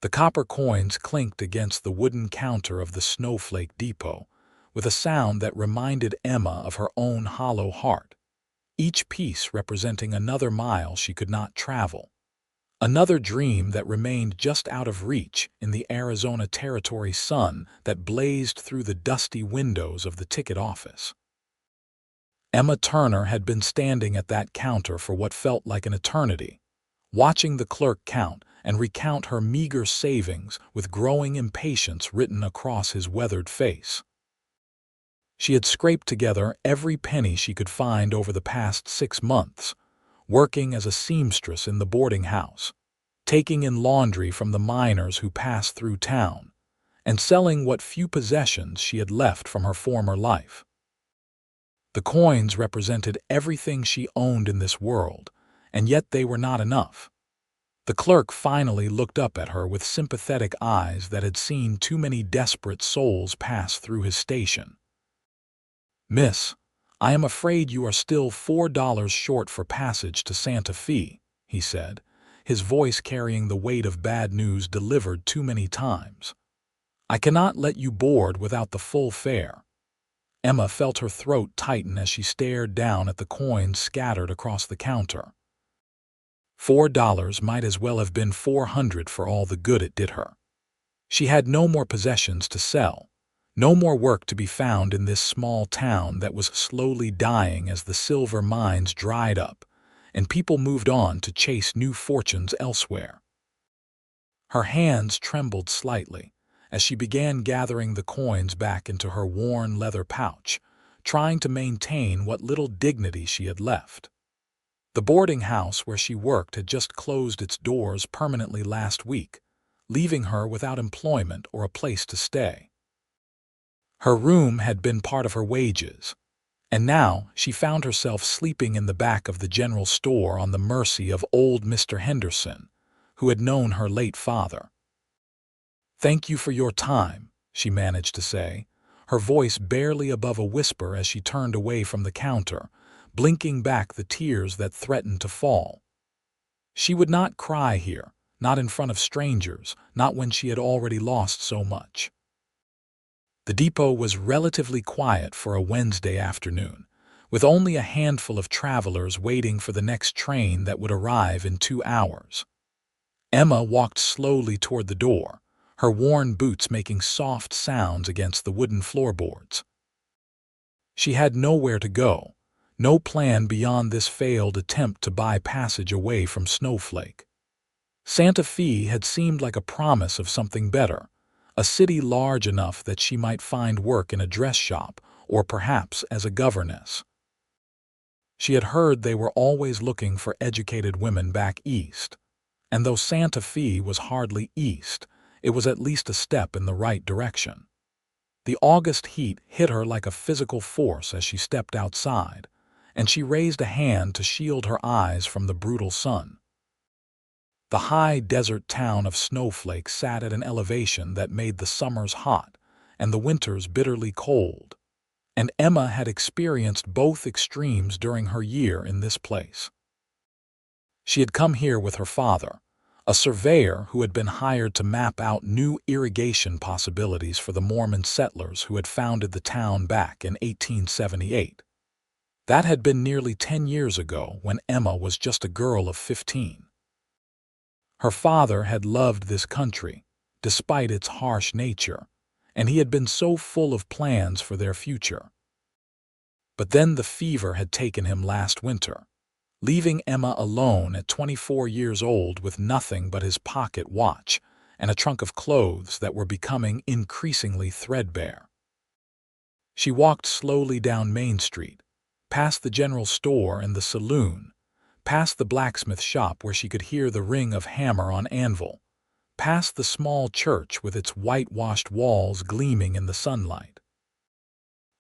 The copper coins clinked against the wooden counter of the snowflake depot, with a sound that reminded Emma of her own hollow heart, each piece representing another mile she could not travel, another dream that remained just out of reach in the Arizona Territory sun that blazed through the dusty windows of the ticket office. Emma Turner had been standing at that counter for what felt like an eternity, watching the clerk count and recount her meager savings with growing impatience written across his weathered face. She had scraped together every penny she could find over the past 6 months, working as a seamstress in the boarding house, taking in laundry from the miners who passed through town, and selling what few possessions she had left from her former life. The coins represented everything she owned in this world, and yet they were not enough. The clerk finally looked up at her with sympathetic eyes that had seen too many desperate souls pass through his station. "Miss, I am afraid you are still $4 short for passage to Santa Fe," he said, his voice carrying the weight of bad news delivered too many times. "I cannot let you board without the full fare." Emma felt her throat tighten as she stared down at the coins scattered across the counter. $4 might as well have been 400 for all the good it did her. She had no more possessions to sell, no more work to be found in this small town that was slowly dying as the silver mines dried up and people moved on to chase new fortunes elsewhere. Her hands trembled slightly as she began gathering the coins back into her worn leather pouch, trying to maintain what little dignity she had left. The boarding house where she worked had just closed its doors permanently last week, leaving her without employment or a place to stay. Her room had been part of her wages, and now she found herself sleeping in the back of the general store on the mercy of old Mr. Henderson, who had known her late father. "Thank you for your time," she managed to say, her voice barely above a whisper as she turned away from the counter, blinking back the tears that threatened to fall. She would not cry here, not in front of strangers, not when she had already lost so much. The depot was relatively quiet for a Wednesday afternoon, with only a handful of travelers waiting for the next train that would arrive in 2 hours. Emma walked slowly toward the door, her worn boots making soft sounds against the wooden floorboards. She had nowhere to go, no plan beyond this failed attempt to buy passage away from Snowflake. Santa Fe had seemed like a promise of something better, a city large enough that she might find work in a dress shop or perhaps as a governess. She had heard they were always looking for educated women back east, and though Santa Fe was hardly east, it was at least a step in the right direction. The August heat hit her like a physical force as she stepped outside, and she raised a hand to shield her eyes from the brutal sun. The high desert town of Snowflake sat at an elevation that made the summers hot and the winters bitterly cold, and Emma had experienced both extremes during her year in this place. She had come here with her father, a surveyor who had been hired to map out new irrigation possibilities for the Mormon settlers who had founded the town back in 1878. That had been nearly 10 years ago when Emma was just a girl of 15. Her father had loved this country, despite its harsh nature, and he had been so full of plans for their future. But then the fever had taken him last winter, leaving Emma alone at 24 years old with nothing but his pocket watch and a trunk of clothes that were becoming increasingly threadbare. She walked slowly down Main Street, past the general store and the saloon, past the blacksmith shop where she could hear the ring of hammer on anvil, past the small church with its whitewashed walls gleaming in the sunlight.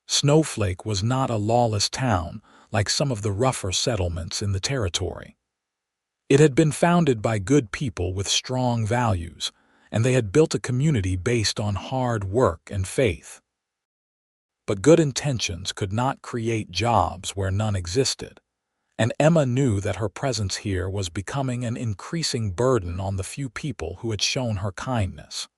Snowflake was not a lawless town like some of the rougher settlements in the territory. It had been founded by good people with strong values, and they had built a community based on hard work and faith. But good intentions could not create jobs where none existed, and Emma knew that her presence here was becoming an increasing burden on the few people who had shown her kindness.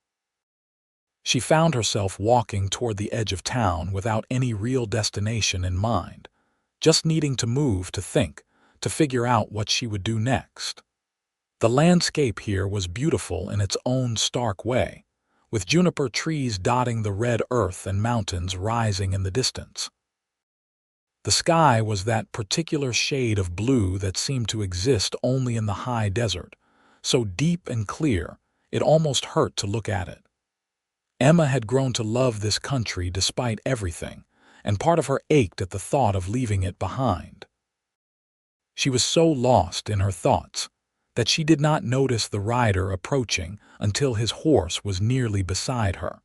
She found herself walking toward the edge of town without any real destination in mind, just needing to move to think, to figure out what she would do next. The landscape here was beautiful in its own stark way, with juniper trees dotting the red earth and mountains rising in the distance. The sky was that particular shade of blue that seemed to exist only in the high desert, so deep and clear it almost hurt to look at it. Emma had grown to love this country despite everything, and part of her ached at the thought of leaving it behind. She was so lost in her thoughts that she did not notice the rider approaching until his horse was nearly beside her.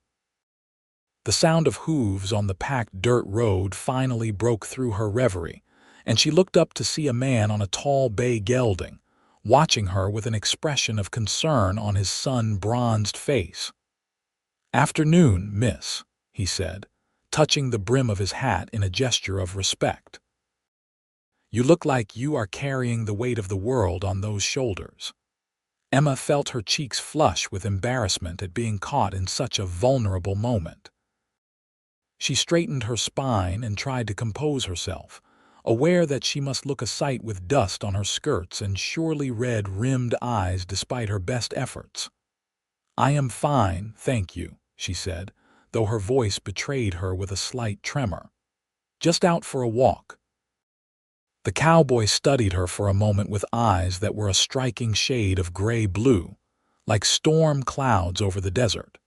The sound of hooves on the packed dirt road finally broke through her reverie, and she looked up to see a man on a tall bay gelding, watching her with an expression of concern on his sun-bronzed face. "Afternoon, miss," he said, touching the brim of his hat in a gesture of respect. "You look like you are carrying the weight of the world on those shoulders." Emma felt her cheeks flush with embarrassment at being caught in such a vulnerable moment. She straightened her spine and tried to compose herself, aware that she must look a sight with dust on her skirts and surely red-rimmed eyes despite her best efforts. "I am fine, thank you," she said, though her voice betrayed her with a slight tremor. "Just out for a walk." The cowboy studied her for a moment with eyes that were a striking shade of gray-blue, like storm clouds over the desert.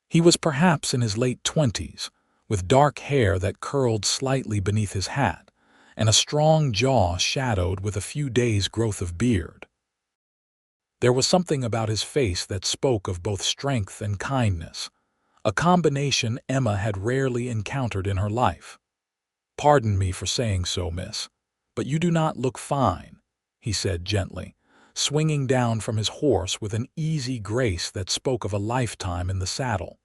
He was perhaps in his late 20s, with dark hair that curled slightly beneath his hat, and a strong jaw shadowed with a few days' growth of beard. There was something about his face that spoke of both strength and kindness, a combination Emma had rarely encountered in her life. "Pardon me for saying so, miss, but you do not look fine," he said gently, swinging down from his horse with an easy grace that spoke of a lifetime in the saddle.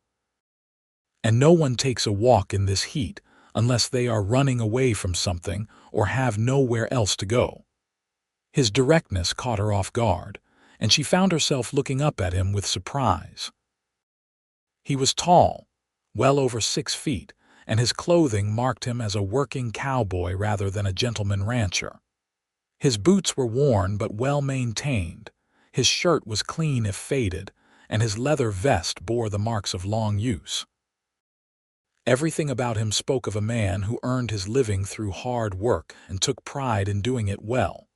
"And no one takes a walk in this heat unless they are running away from something or have nowhere else to go." His directness caught her off guard, and she found herself looking up at him with surprise. He was tall, well over 6 feet, and his clothing marked him as a working cowboy rather than a gentleman rancher. His boots were worn but well maintained, his shirt was clean if faded, and his leather vest bore the marks of long use. Everything about him spoke of a man who earned his living through hard work and took pride in doing it well.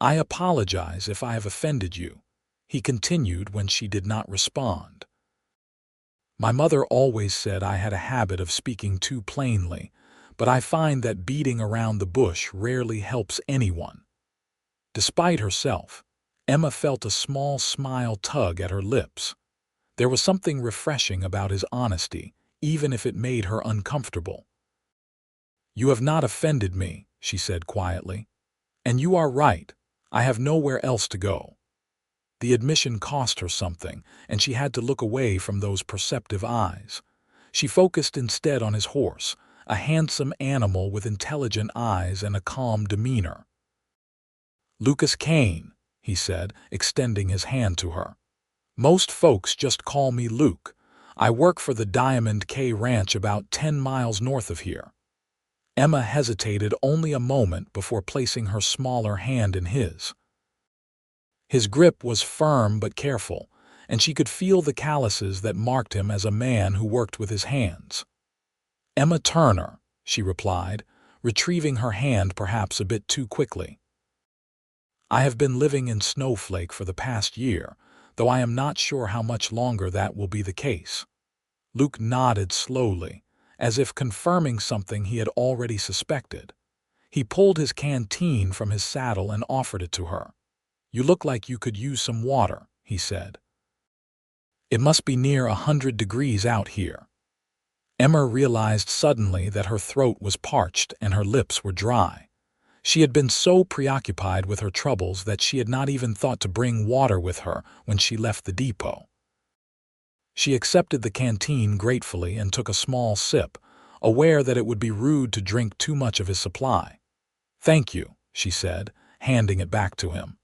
"I apologize if I have offended you," he continued when she did not respond. "My mother always said I had a habit of speaking too plainly, but I find that beating around the bush rarely helps anyone." Despite herself, Emma felt a small smile tug at her lips. There was something refreshing about his honesty, even if it made her uncomfortable. "You have not offended me," she said quietly. "And you are right, I have nowhere else to go." The admission cost her something, and she had to look away from those perceptive eyes. She focused instead on his horse, a handsome animal with intelligent eyes and a calm demeanor. "Lucas Kane," he said, extending his hand to her. "Most folks just call me Luke. I work for the Diamond K Ranch about 10 miles north of here." Emma hesitated only a moment before placing her smaller hand in his. His grip was firm but careful, and she could feel the calluses that marked him as a man who worked with his hands. "Emma Turner," she replied, retrieving her hand perhaps a bit too quickly. "I have been living in Snowflake for the past year, though I am not sure how much longer that will be the case." Luke nodded slowly, as if confirming something he had already suspected. He pulled his canteen from his saddle and offered it to her. "You look like you could use some water," he said. "It must be near 100 degrees out here." Emma realized suddenly that her throat was parched and her lips were dry. She had been so preoccupied with her troubles that she had not even thought to bring water with her when she left the depot. She accepted the canteen gratefully and took a small sip, aware that it would be rude to drink too much of his supply. "Thank you," she said, handing it back to him.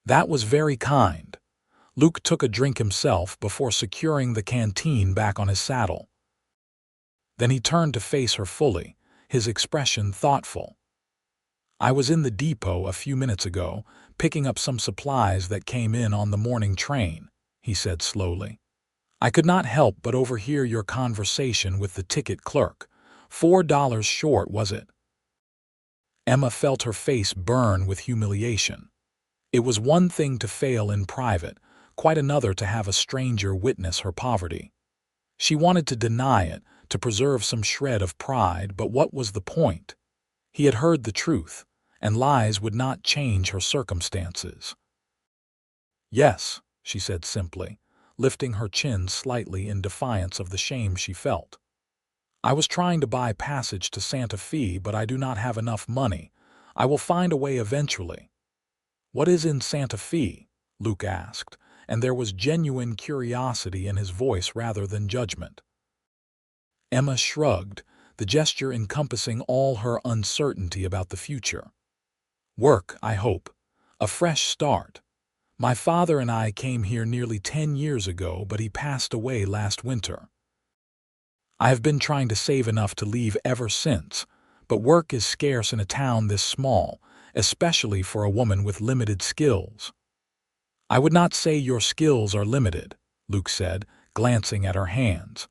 That was very kind. Luke took a drink himself before securing the canteen back on his saddle. Then he turned to face her fully, his expression thoughtful. I was in the depot a few minutes ago, picking up some supplies that came in on the morning train, he said slowly. I could not help but overhear your conversation with the ticket clerk. $4 short, was it? Emma felt her face burn with humiliation. It was one thing to fail in private, quite another to have a stranger witness her poverty. She wanted to deny it, to preserve some shred of pride, but what was the point? He had heard the truth, and lies would not change her circumstances. Yes, she said simply, lifting her chin slightly in defiance of the shame she felt. I was trying to buy passage to Santa Fe, but I do not have enough money. I will find a way eventually. What is in Santa Fe? Luke asked, and there was genuine curiosity in his voice rather than judgment. Emma shrugged, the gesture encompassing all her uncertainty about the future. Work, I hope. A fresh start. My father and I came here nearly 10 years ago, but he passed away last winter. I have been trying to save enough to leave ever since, but work is scarce in a town this small, especially for a woman with limited skills. I would not say your skills are limited, Luke said, glancing at her hands.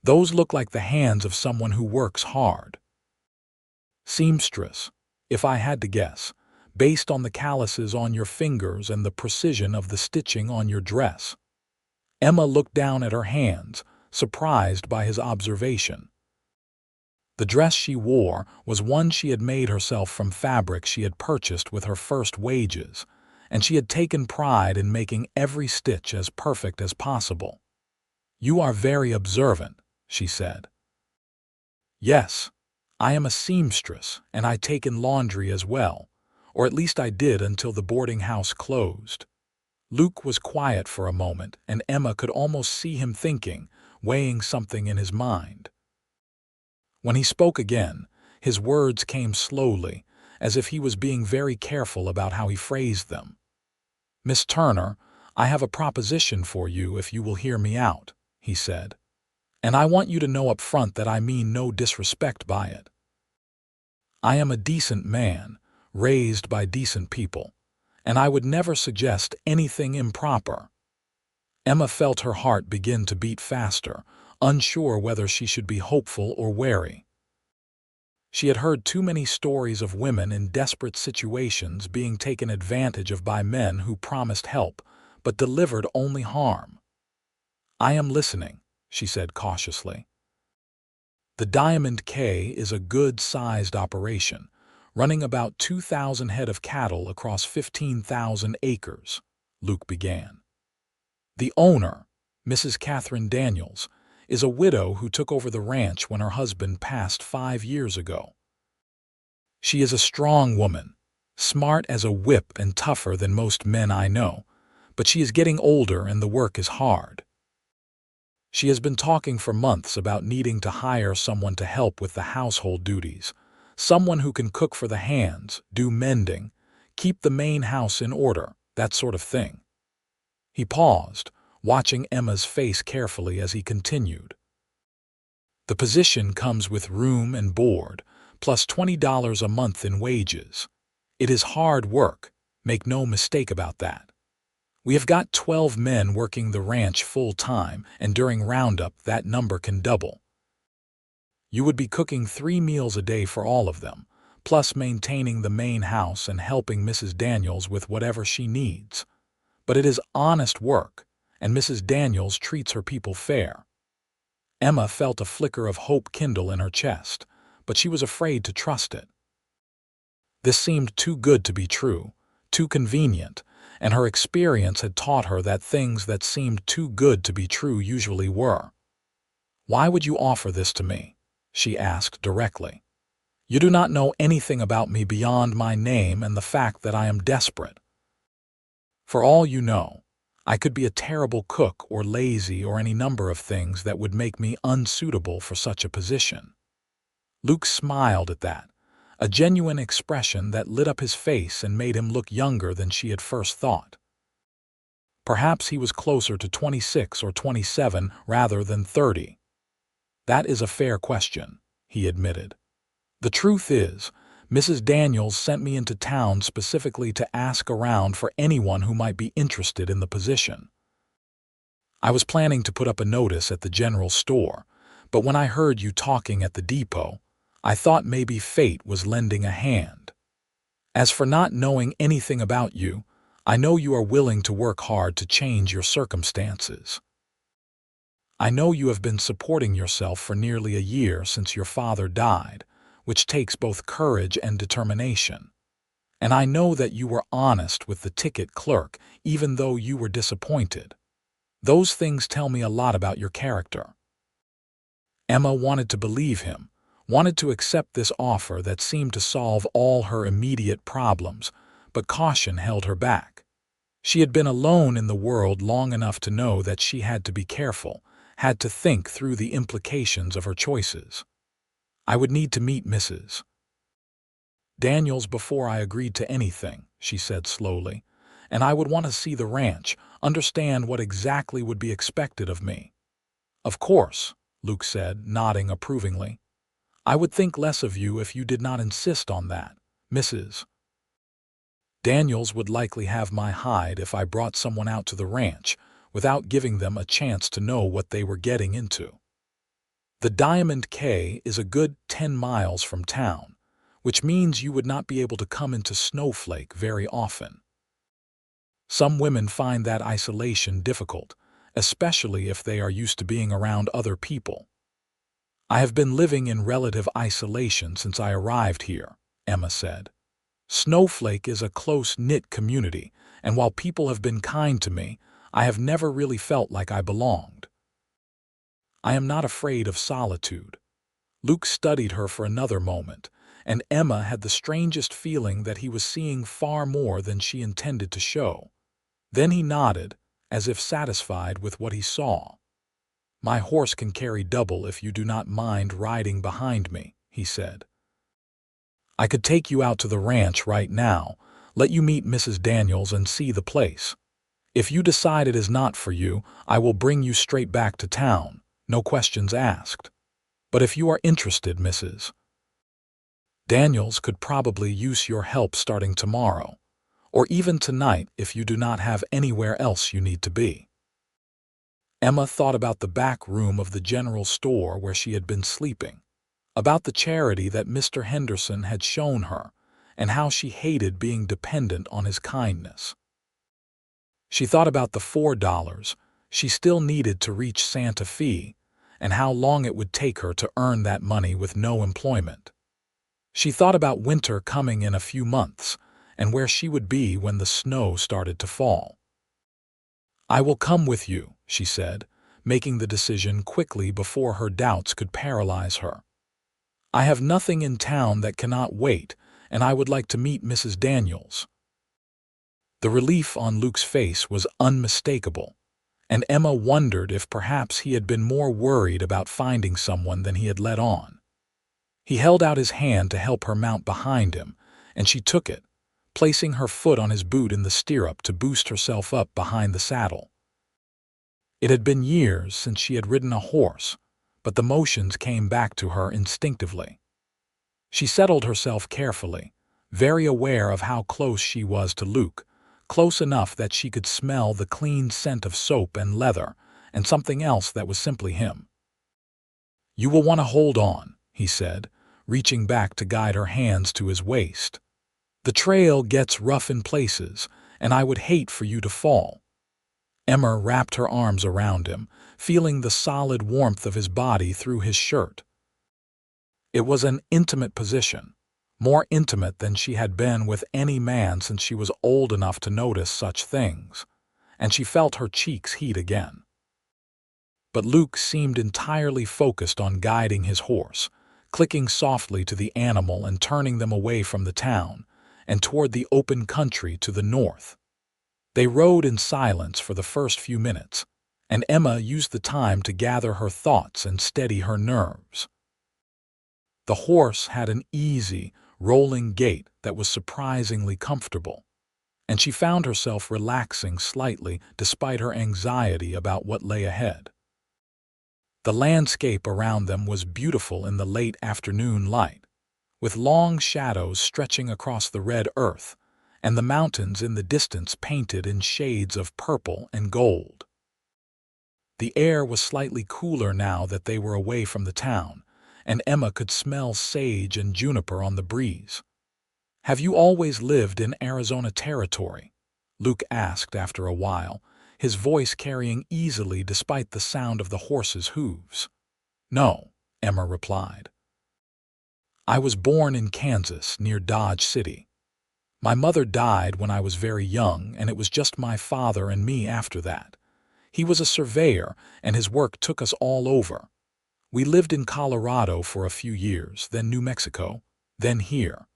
Those look like the hands of someone who works hard. Seamstress, if I had to guess, based on the calluses on your fingers and the precision of the stitching on your dress. Emma looked down at her hands, surprised by his observation. The dress she wore was one she had made herself from fabric she had purchased with her first wages, and she had taken pride in making every stitch as perfect as possible. You are very observant, she said. Yes, I am a seamstress, and I take in laundry as well, or at least I did until the boarding house closed. Luke was quiet for a moment, and Emma could almost see him thinking, weighing something in his mind. When he spoke again, his words came slowly, as if he was being very careful about how he phrased them. Miss Turner, I have a proposition for you if you will hear me out, he said. And I want you to know up front that I mean no disrespect by it. I am a decent man, raised by decent people, and I would never suggest anything improper. Emma felt her heart begin to beat faster, unsure whether she should be hopeful or wary. She had heard too many stories of women in desperate situations being taken advantage of by men who promised help, but delivered only harm. I am listening, she said cautiously. The Diamond K is a good-sized operation, running about 2,000 head of cattle across 15,000 acres, Luke began. The owner, Mrs. Catherine Daniels, is a widow who took over the ranch when her husband passed 5 years ago. She is a strong woman, smart as a whip and tougher than most men I know, but she is getting older and the work is hard. She has been talking for months about needing to hire someone to help with the household duties, someone who can cook for the hands, do mending, keep the main house in order, that sort of thing. He paused, watching Emma's face carefully as he continued. The position comes with room and board, plus $20 a month in wages. It is hard work, make no mistake about that. We have got 12 men working the ranch full-time, and during roundup that number can double. You would be cooking 3 meals a day for all of them, plus maintaining the main house and helping Mrs. Daniels with whatever she needs. But it is honest work, and Mrs. Daniels treats her people fair. Emma felt a flicker of hope kindle in her chest, but she was afraid to trust it. This seemed too good to be true, too convenient, and her experience had taught her that things that seemed too good to be true usually were. Why would you offer this to me? She asked directly. You do not know anything about me beyond my name and the fact that I am desperate. For all you know, I could be a terrible cook or lazy or any number of things that would make me unsuitable for such a position. Luke smiled at that, a genuine expression that lit up his face and made him look younger than she had first thought. Perhaps he was closer to 26 or 27 rather than 30. That is a fair question, he admitted. The truth is, Mrs. Daniels sent me into town specifically to ask around for anyone who might be interested in the position. I was planning to put up a notice at the general store, but when I heard you talking at the depot, I thought maybe fate was lending a hand. As for not knowing anything about you, I know you are willing to work hard to change your circumstances. I know you have been supporting yourself for nearly a year since your father died, which takes both courage and determination. And I know that you were honest with the ticket clerk, even though you were disappointed. Those things tell me a lot about your character. Emma wanted to believe him, wanted to accept this offer that seemed to solve all her immediate problems, but caution held her back. She had been alone in the world long enough to know that she had to be careful, had to think through the implications of her choices. I would need to meet Mrs. Daniels before I agreed to anything, she said slowly, and I would want to see the ranch, understand what exactly would be expected of me. Of course, Luke said, nodding approvingly. I would think less of you if you did not insist on that, Mrs. Daniels would likely have my hide if I brought someone out to the ranch without giving them a chance to know what they were getting into. The Diamond K is a good 10 miles from town, which means you would not be able to come into Snowflake very often. Some women find that isolation difficult, especially if they are used to being around other people. I have been living in relative isolation since I arrived here, Emma said. Snowflake is a close-knit community, and while people have been kind to me, I have never really felt like I belonged. I am not afraid of solitude. Luke studied her for another moment, and Emma had the strangest feeling that he was seeing far more than she intended to show. Then he nodded, as if satisfied with what he saw. My horse can carry double if you do not mind riding behind me, he said. I could take you out to the ranch right now, let you meet Mrs. Daniels and see the place. If you decide it is not for you, I will bring you straight back to town, no questions asked. But if you are interested, Mrs. Daniels could probably use your help starting tomorrow, or even tonight if you do not have anywhere else you need to be. Emma thought about the back room of the general store where she had been sleeping, about the charity that Mr. Henderson had shown her, and how she hated being dependent on his kindness. She thought about the $4 she still needed to reach Santa Fe, and how long it would take her to earn that money with no employment. She thought about winter coming in a few months, and where she would be when the snow started to fall. I will come with you, she said, making the decision quickly before her doubts could paralyze her. I have nothing in town that cannot wait, and I would like to meet Mrs. Daniels. The relief on Luke's face was unmistakable, and Emma wondered if perhaps he had been more worried about finding someone than he had let on. He held out his hand to help her mount behind him, and she took it, placing her foot on his boot in the stirrup to boost herself up behind the saddle. It had been years since she had ridden a horse, but the motions came back to her instinctively. She settled herself carefully, very aware of how close she was to Luke, close enough that she could smell the clean scent of soap and leather, and something else that was simply him. You will want to hold on, he said, reaching back to guide her hands to his waist. The trail gets rough in places, and I would hate for you to fall. Emma wrapped her arms around him, feeling the solid warmth of his body through his shirt. It was an intimate position, more intimate than she had been with any man since she was old enough to notice such things, and she felt her cheeks heat again. But Luke seemed entirely focused on guiding his horse, clicking softly to the animal and turning them away from the town, and toward the open country to the north. They rode in silence for the first few minutes, and Emma used the time to gather her thoughts and steady her nerves. The horse had an easy, rolling gait that was surprisingly comfortable, and she found herself relaxing slightly despite her anxiety about what lay ahead. The landscape around them was beautiful in the late afternoon light, with long shadows stretching across the red earth, and the mountains in the distance painted in shades of purple and gold. The air was slightly cooler now that they were away from the town, and Emma could smell sage and juniper on the breeze. "Have you always lived in Arizona territory?" Luke asked after a while, his voice carrying easily despite the sound of the horse's hooves. "No," Emma replied. "I was born in Kansas, near Dodge City. My mother died when I was very young, and it was just my father and me after that. He was a surveyor, and his work took us all over. We lived in Colorado for a few years, then New Mexico, then here.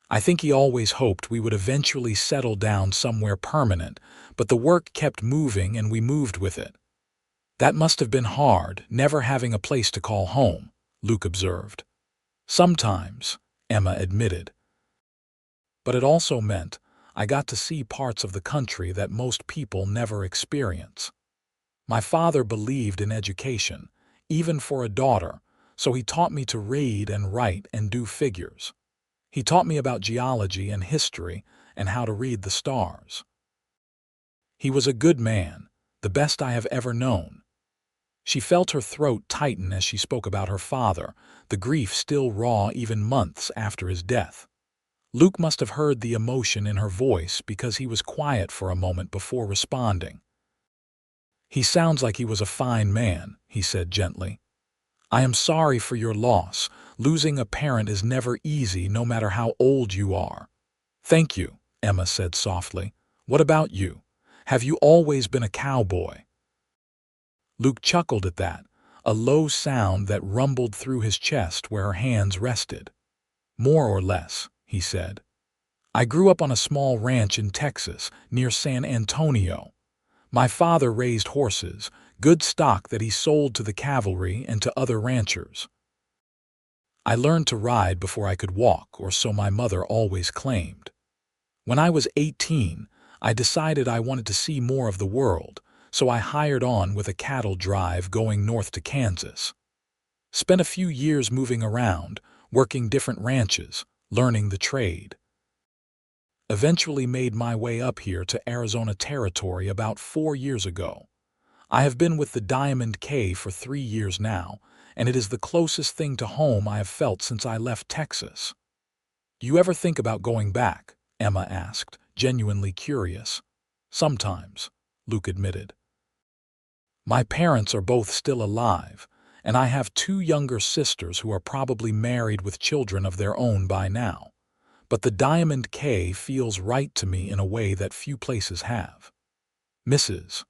I think he always hoped we would eventually settle down somewhere permanent, but the work kept moving and we moved with it. That must have been hard, never having a place to call home," Luke observed. "Sometimes," Emma admitted. "But it also meant I got to see parts of the country that most people never experience. My father believed in education, even for a daughter, so he taught me to read and write and do figures. He taught me about geology and history and how to read the stars. He was a good man, the best I have ever known." She felt her throat tighten as she spoke about her father, the grief still raw even months after his death. Luke must have heard the emotion in her voice because he was quiet for a moment before responding. "He sounds like he was a fine man," he said gently. "I am sorry for your loss. Losing a parent is never easy, no matter how old you are." "Thank you," Emma said softly. "What about you? Have you always been a cowboy?" Luke chuckled at that, a low sound that rumbled through his chest where her hands rested. "More or less," he said. "I grew up on a small ranch in Texas, near San Antonio. My father raised horses, good stock that he sold to the cavalry and to other ranchers. I learned to ride before I could walk, or so my mother always claimed. When I was 18, I decided I wanted to see more of the world, so I hired on with a cattle drive going north to Kansas. Spent a few years moving around, working different ranches, learning the trade. Eventually made my way up here to Arizona territory about 4 years ago. I have been with the Diamond K for 3 years now, and it is the closest thing to home I have felt since I left Texas." "You ever think about going back?" Emma asked, genuinely curious. "Sometimes," Luke admitted. "My parents are both still alive, and I have 2 younger sisters who are probably married with children of their own by now. But the Diamond K feels right to me in a way that few places have. Mrs.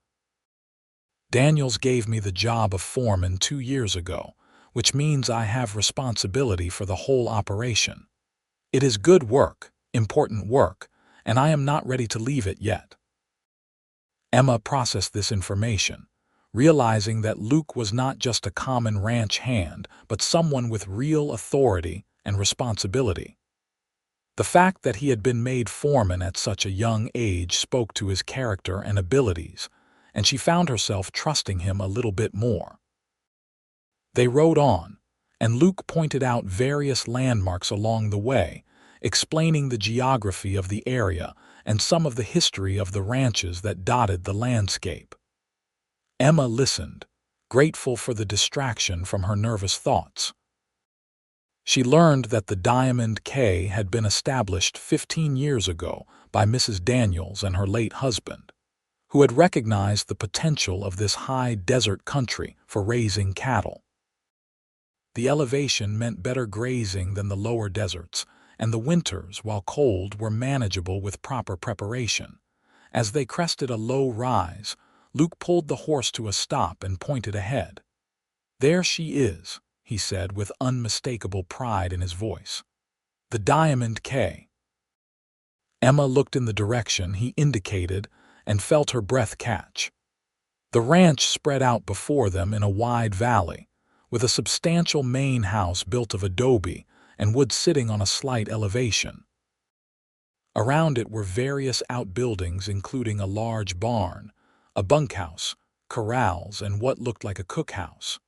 Daniels gave me the job of foreman 2 years ago, which means I have responsibility for the whole operation. It is good work, important work, and I am not ready to leave it yet." Emma processed this information, realizing that Luke was not just a common ranch hand, but someone with real authority and responsibility. The fact that he had been made foreman at such a young age spoke to his character and abilities, and she found herself trusting him a little bit more. They rode on, and Luke pointed out various landmarks along the way, explaining the geography of the area and some of the history of the ranches that dotted the landscape. Emma listened, grateful for the distraction from her nervous thoughts. She learned that the Diamond K had been established 15 years ago by Mrs. Daniels and her late husband, who had recognized the potential of this high desert country for raising cattle. The elevation meant better grazing than the lower deserts, and the winters, while cold, were manageable with proper preparation. As they crested a low rise, Luke pulled the horse to a stop and pointed ahead. "There she is," he said with unmistakable pride in his voice. "The Diamond K." Emma looked in the direction he indicated and felt her breath catch. The ranch spread out before them in a wide valley, with a substantial main house built of adobe and wood sitting on a slight elevation. Around it were various outbuildings including a large barn, a bunkhouse, corrals, and what looked like a cookhouse.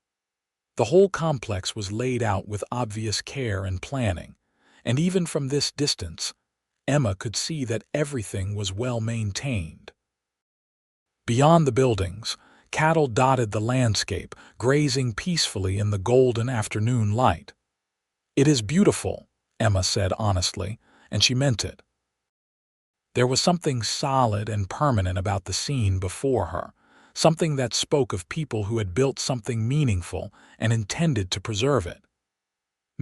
The whole complex was laid out with obvious care and planning, and even from this distance, Emma could see that everything was well maintained. Beyond the buildings, cattle dotted the landscape, grazing peacefully in the golden afternoon light. "It is beautiful," Emma said honestly, and she meant it. There was something solid and permanent about the scene before her, something that spoke of people who had built something meaningful and intended to preserve it.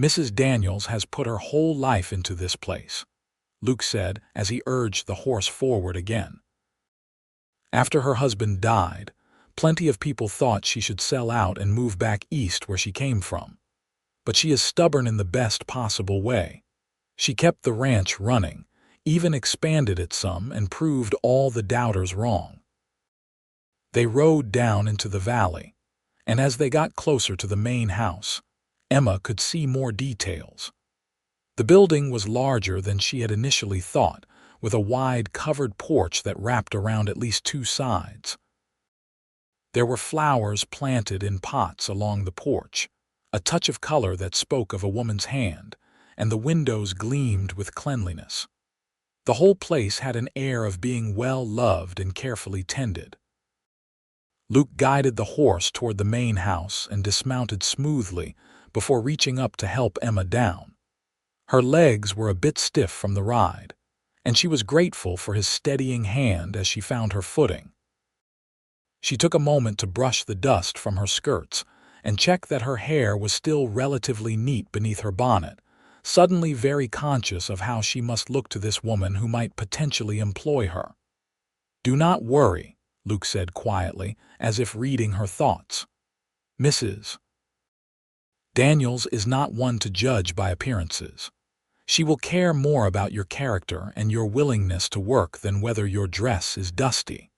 "Mrs. Daniels has put her whole life into this place," Luke said as he urged the horse forward again. After her husband died, plenty of people thought she should sell out and move back east where she came from. But she is stubborn in the best possible way. She kept the ranch running, even expanded it some, and proved all the doubters wrong. They rode down into the valley, and as they got closer to the main house, Emma could see more details. The building was larger than she had initially thought, with a wide covered porch that wrapped around at least two sides. There were flowers planted in pots along the porch, a touch of color that spoke of a woman's hand, and the windows gleamed with cleanliness. The whole place had an air of being well loved and carefully tended. Luke guided the horse toward the main house and dismounted smoothly before reaching up to help Emma down. Her legs were a bit stiff from the ride, and she was grateful for his steadying hand as she found her footing. She took a moment to brush the dust from her skirts and check that her hair was still relatively neat beneath her bonnet, suddenly very conscious of how she must look to this woman who might potentially employ her. "Do not worry," Luke said quietly, as if reading her thoughts. "Mrs. Daniels is not one to judge by appearances. She will care more about your character and your willingness to work than whether your dress is dusty."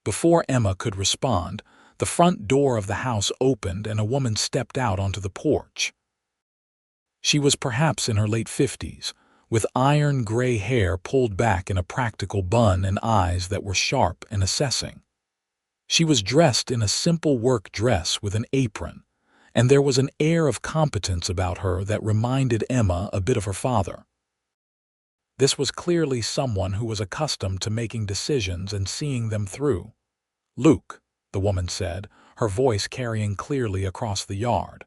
Before Emma could respond, the front door of the house opened and a woman stepped out onto the porch. She was perhaps in her late 50s, with iron gray hair pulled back in a practical bun and eyes that were sharp and assessing. She was dressed in a simple work dress with an apron, and there was an air of competence about her that reminded Emma a bit of her father. This was clearly someone who was accustomed to making decisions and seeing them through. "Luke," the woman said, her voice carrying clearly across the yard,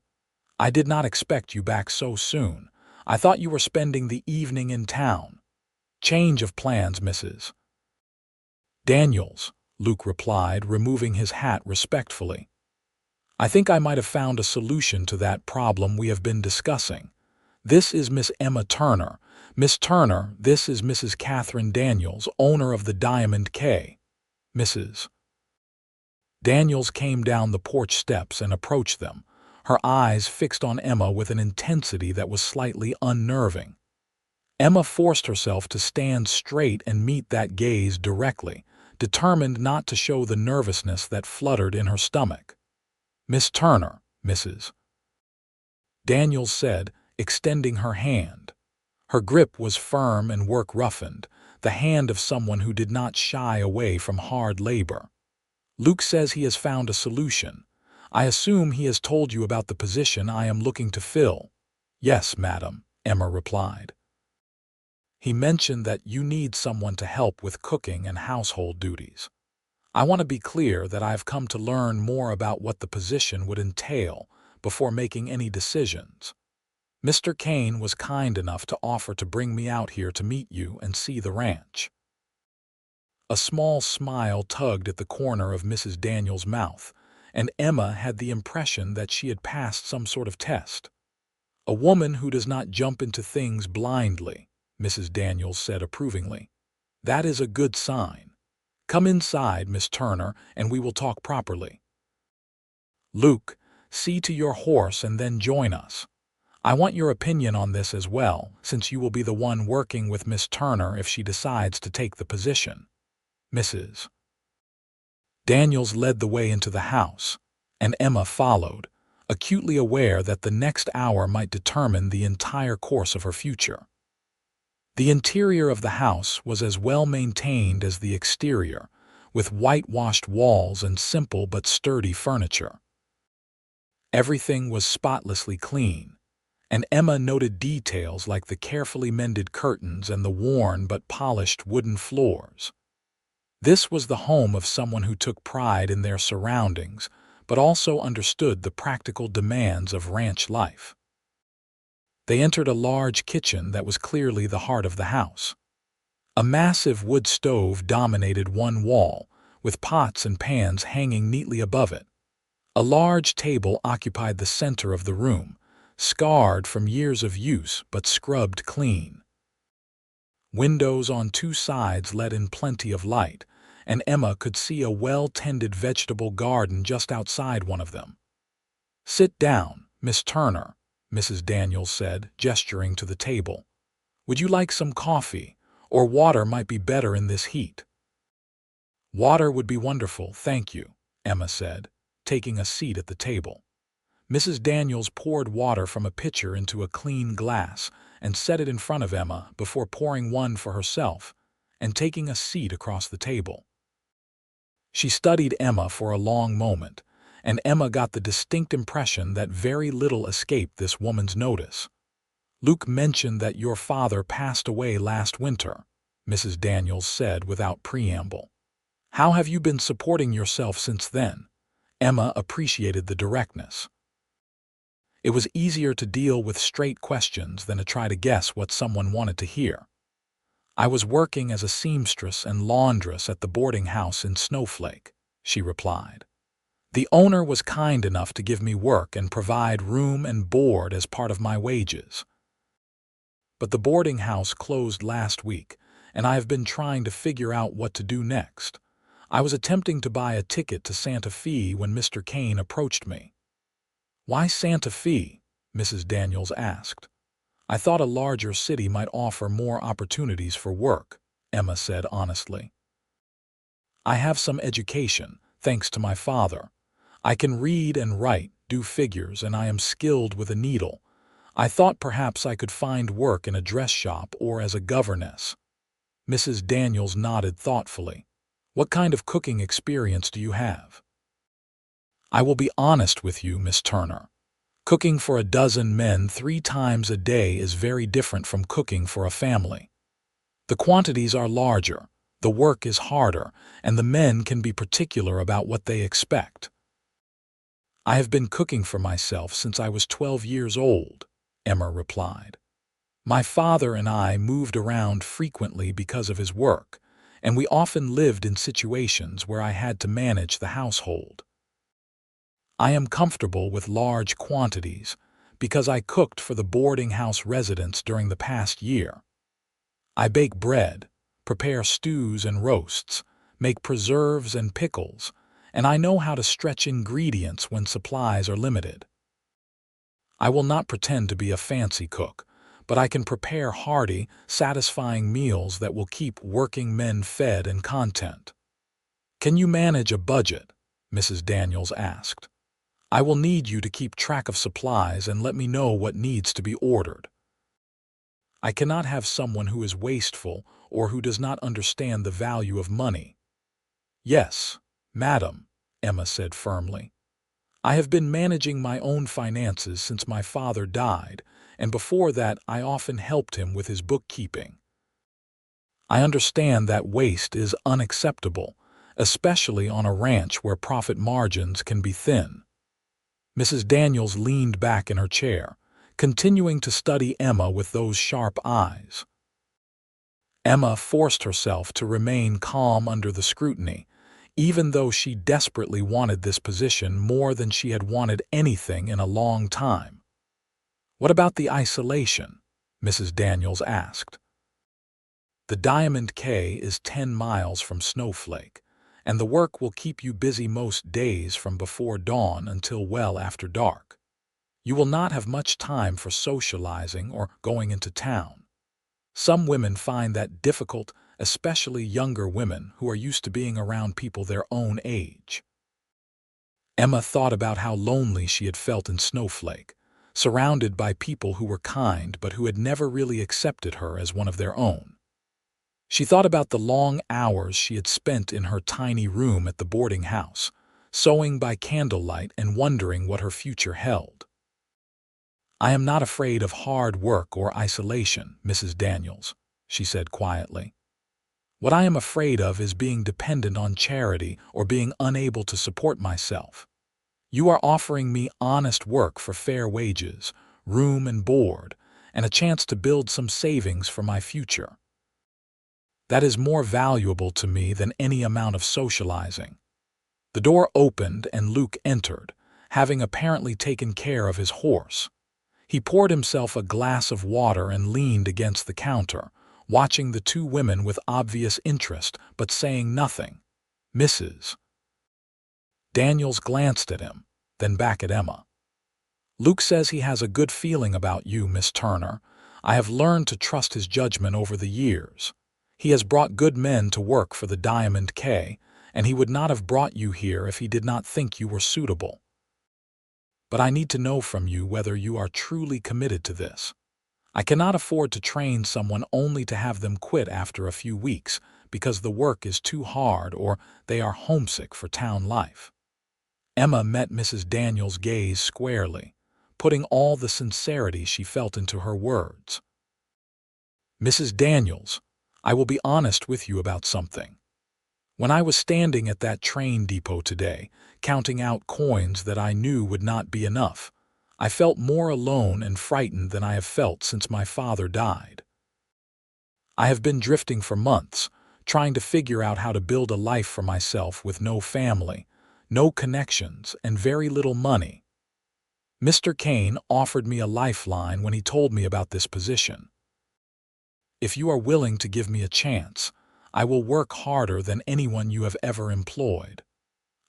"I did not expect you back so soon. I thought you were spending the evening in town." "Change of plans, Mrs. Daniels," Luke replied, removing his hat respectfully. "I think I might have found a solution to that problem we have been discussing. This is Miss Emma Turner. Miss Turner, this is Mrs. Catherine Daniels, owner of the Diamond K." Mrs. Daniels came down the porch steps and approached them, her eyes fixed on Emma with an intensity that was slightly unnerving. Emma forced herself to stand straight and meet that gaze directly, determined not to show the nervousness that fluttered in her stomach. "Miss Turner," Mrs. Daniels said, extending her hand. Her grip was firm and work-roughened, the hand of someone who did not shy away from hard labor. "Luke says he has found a solution. I assume he has told you about the position I am looking to fill." "Yes, madam," Emma replied. "He mentioned that you need someone to help with cooking and household duties. I want to be clear that I have come to learn more about what the position would entail before making any decisions. Mr. Kane was kind enough to offer to bring me out here to meet you and see the ranch." A small smile tugged at the corner of Mrs. Daniels' mouth, and Emma had the impression that she had passed some sort of test. "A woman who does not jump into things blindly," Mrs. Daniels said approvingly. "That is a good sign. Come inside, Miss Turner, and we will talk properly. Luke, see to your horse and then join us. I want your opinion on this as well, since you will be the one working with Miss Turner if she decides to take the position." Mrs. Daniels led the way into the house, and Emma followed, acutely aware that the next hour might determine the entire course of her future. The interior of the house was as well maintained as the exterior, with whitewashed walls and simple but sturdy furniture. Everything was spotlessly clean, and Emma noted details like the carefully mended curtains and the worn but polished wooden floors. This was the home of someone who took pride in their surroundings, but also understood the practical demands of ranch life. They entered a large kitchen that was clearly the heart of the house. A massive wood stove dominated one wall, with pots and pans hanging neatly above it. A large table occupied the center of the room, scarred from years of use but scrubbed clean. Windows on two sides let in plenty of light, and Emma could see a well-tended vegetable garden just outside one of them. "Sit down, Miss Turner," Mrs. Daniels said, gesturing to the table. "Would you like some coffee, or water might be better in this heat?" "Water would be wonderful, thank you," Emma said, taking a seat at the table. Mrs. Daniels poured water from a pitcher into a clean glass and set it in front of Emma before pouring one for herself and taking a seat across the table. She studied Emma for a long moment, and Emma got the distinct impression that very little escaped this woman's notice. "Luke mentioned that your father passed away last winter," Mrs. Daniels said without preamble. "How have you been supporting yourself since then?" Emma appreciated the directness. It was easier to deal with straight questions than to try to guess what someone wanted to hear. "I was working as a seamstress and laundress at the boarding house in Snowflake," she replied. "The owner was kind enough to give me work and provide room and board as part of my wages. But the boarding house closed last week, and I have been trying to figure out what to do next. I was attempting to buy a ticket to Santa Fe when Mr. Kane approached me." "Why Santa Fe?" Mrs. Daniels asked. "I thought a larger city might offer more opportunities for work," Emma said honestly. "I have some education, thanks to my father. I can read and write, do figures, and I am skilled with a needle. I thought perhaps I could find work in a dress shop or as a governess." Mrs. Daniels nodded thoughtfully. "What kind of cooking experience do you have?" "I will be honest with you, Miss Turner. Cooking for a dozen men 3 times a day is very different from cooking for a family. The quantities are larger, the work is harder, and the men can be particular about what they expect." "I have been cooking for myself since I was 12 years old," Emma replied. "My father and I moved around frequently because of his work, and we often lived in situations where I had to manage the household. I am comfortable with large quantities because I cooked for the boarding house residents during the past year. I bake bread, prepare stews and roasts, make preserves and pickles, and I know how to stretch ingredients when supplies are limited. I will not pretend to be a fancy cook, but I can prepare hearty, satisfying meals that will keep working men fed and content." "Can you manage a budget?" Mrs. Daniels asked. "I will need you to keep track of supplies and let me know what needs to be ordered. I cannot have someone who is wasteful or who does not understand the value of money." "Yes, madam," Emma said firmly. "I have been managing my own finances since my father died, and before that I often helped him with his bookkeeping. I understand that waste is unacceptable, especially on a ranch where profit margins can be thin." Mrs. Daniels leaned back in her chair, continuing to study Emma with those sharp eyes. Emma forced herself to remain calm under the scrutiny, even though she desperately wanted this position more than she had wanted anything in a long time. "What about the isolation?" Mrs. Daniels asked. "The Diamond K is 10 miles from Snowflake, and the work will keep you busy most days from before dawn until well after dark. You will not have much time for socializing or going into town. Some women find that difficult, especially younger women who are used to being around people their own age." Emma thought about how lonely she had felt in Snowflake, surrounded by people who were kind but who had never really accepted her as one of their own. She thought about the long hours she had spent in her tiny room at the boarding house, sewing by candlelight and wondering what her future held. "I am not afraid of hard work or isolation, Mrs. Daniels," she said quietly. "What I am afraid of is being dependent on charity or being unable to support myself. You are offering me honest work for fair wages, room and board, and a chance to build some savings for my future. That is more valuable to me than any amount of socializing." The door opened and Luke entered, having apparently taken care of his horse. He poured himself a glass of water and leaned against the counter, watching the two women with obvious interest but saying nothing. Mrs. Daniels glanced at him, then back at Emma. "Luke says he has a good feeling about you, Miss Turner. I have learned to trust his judgment over the years. He has brought good men to work for the Diamond K, and he would not have brought you here if he did not think you were suitable. But I need to know from you whether you are truly committed to this. I cannot afford to train someone only to have them quit after a few weeks because the work is too hard or they are homesick for town life." Emma met Mrs. Daniels' gaze squarely, putting all the sincerity she felt into her words. "Mrs. Daniels, I will be honest with you about something. When I was standing at that train depot today, counting out coins that I knew would not be enough, I felt more alone and frightened than I have felt since my father died. I have been drifting for months, trying to figure out how to build a life for myself with no family, no connections, and very little money. Mr. Kane offered me a lifeline when he told me about this position. If you are willing to give me a chance, I will work harder than anyone you have ever employed.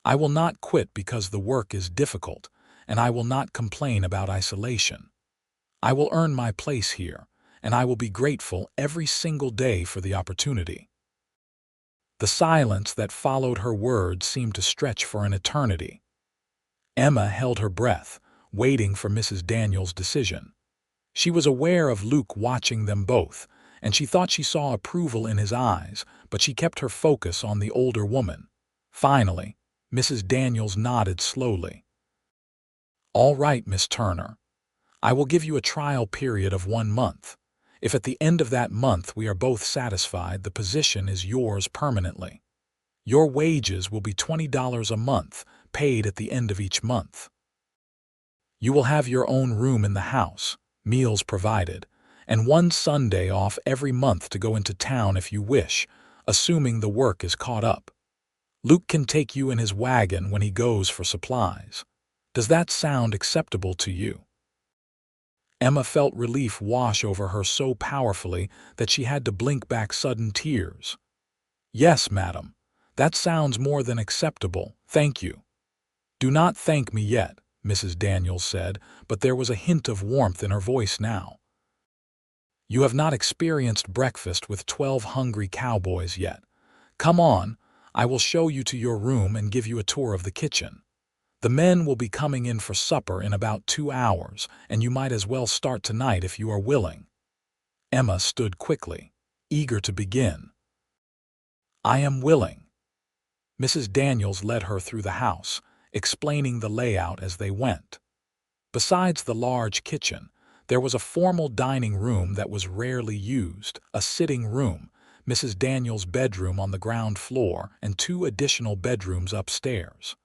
I will not quit because the work is difficult, and I will not complain about isolation. I will earn my place here, and I will be grateful every single day for the opportunity." The silence that followed her words seemed to stretch for an eternity. Emma held her breath, waiting for Mrs. Daniels' decision. She was aware of Luke watching them both, and she thought she saw approval in his eyes, but she kept her focus on the older woman. Finally, Mrs. Daniels nodded slowly. "All right, Miss Turner. I will give you a trial period of 1 month. If at the end of that month we are both satisfied, the position is yours permanently. Your wages will be $20 a month, paid at the end of each month. You will have your own room in the house, meals provided, and 1 Sunday off every month to go into town if you wish, assuming the work is caught up. Luke can take you in his wagon when he goes for supplies. Does that sound acceptable to you?" Emma felt relief wash over her so powerfully that she had to blink back sudden tears. "Yes, madam. That sounds more than acceptable, thank you." "Do not thank me yet," Mrs. Daniels said, but there was a hint of warmth in her voice now. "You have not experienced breakfast with 12 hungry cowboys yet. Come on, I will show you to your room and give you a tour of the kitchen. The men will be coming in for supper in about 2 hours, and you might as well start tonight if you are willing." Emma stood quickly, eager to begin. "I am willing." Mrs. Daniels led her through the house, explaining the layout as they went. Besides the large kitchen, there was a formal dining room that was rarely used, a sitting room, Mrs. Daniels' bedroom on the ground floor, and 2 additional bedrooms upstairs.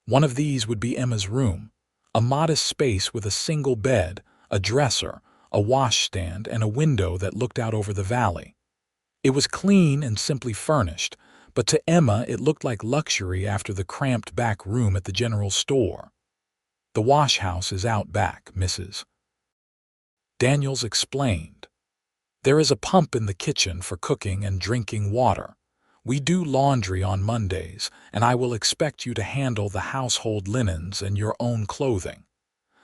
One of these would be Emma's room, a modest space with a single bed, a dresser, a washstand, and a window that looked out over the valley. It was clean and simply furnished, but to Emma it looked like luxury after the cramped back room at the general store. "The wash house is out back, Mrs. Daniels explained. "There is a pump in the kitchen for cooking and drinking water. We do laundry on Mondays, and I will expect you to handle the household linens and your own clothing.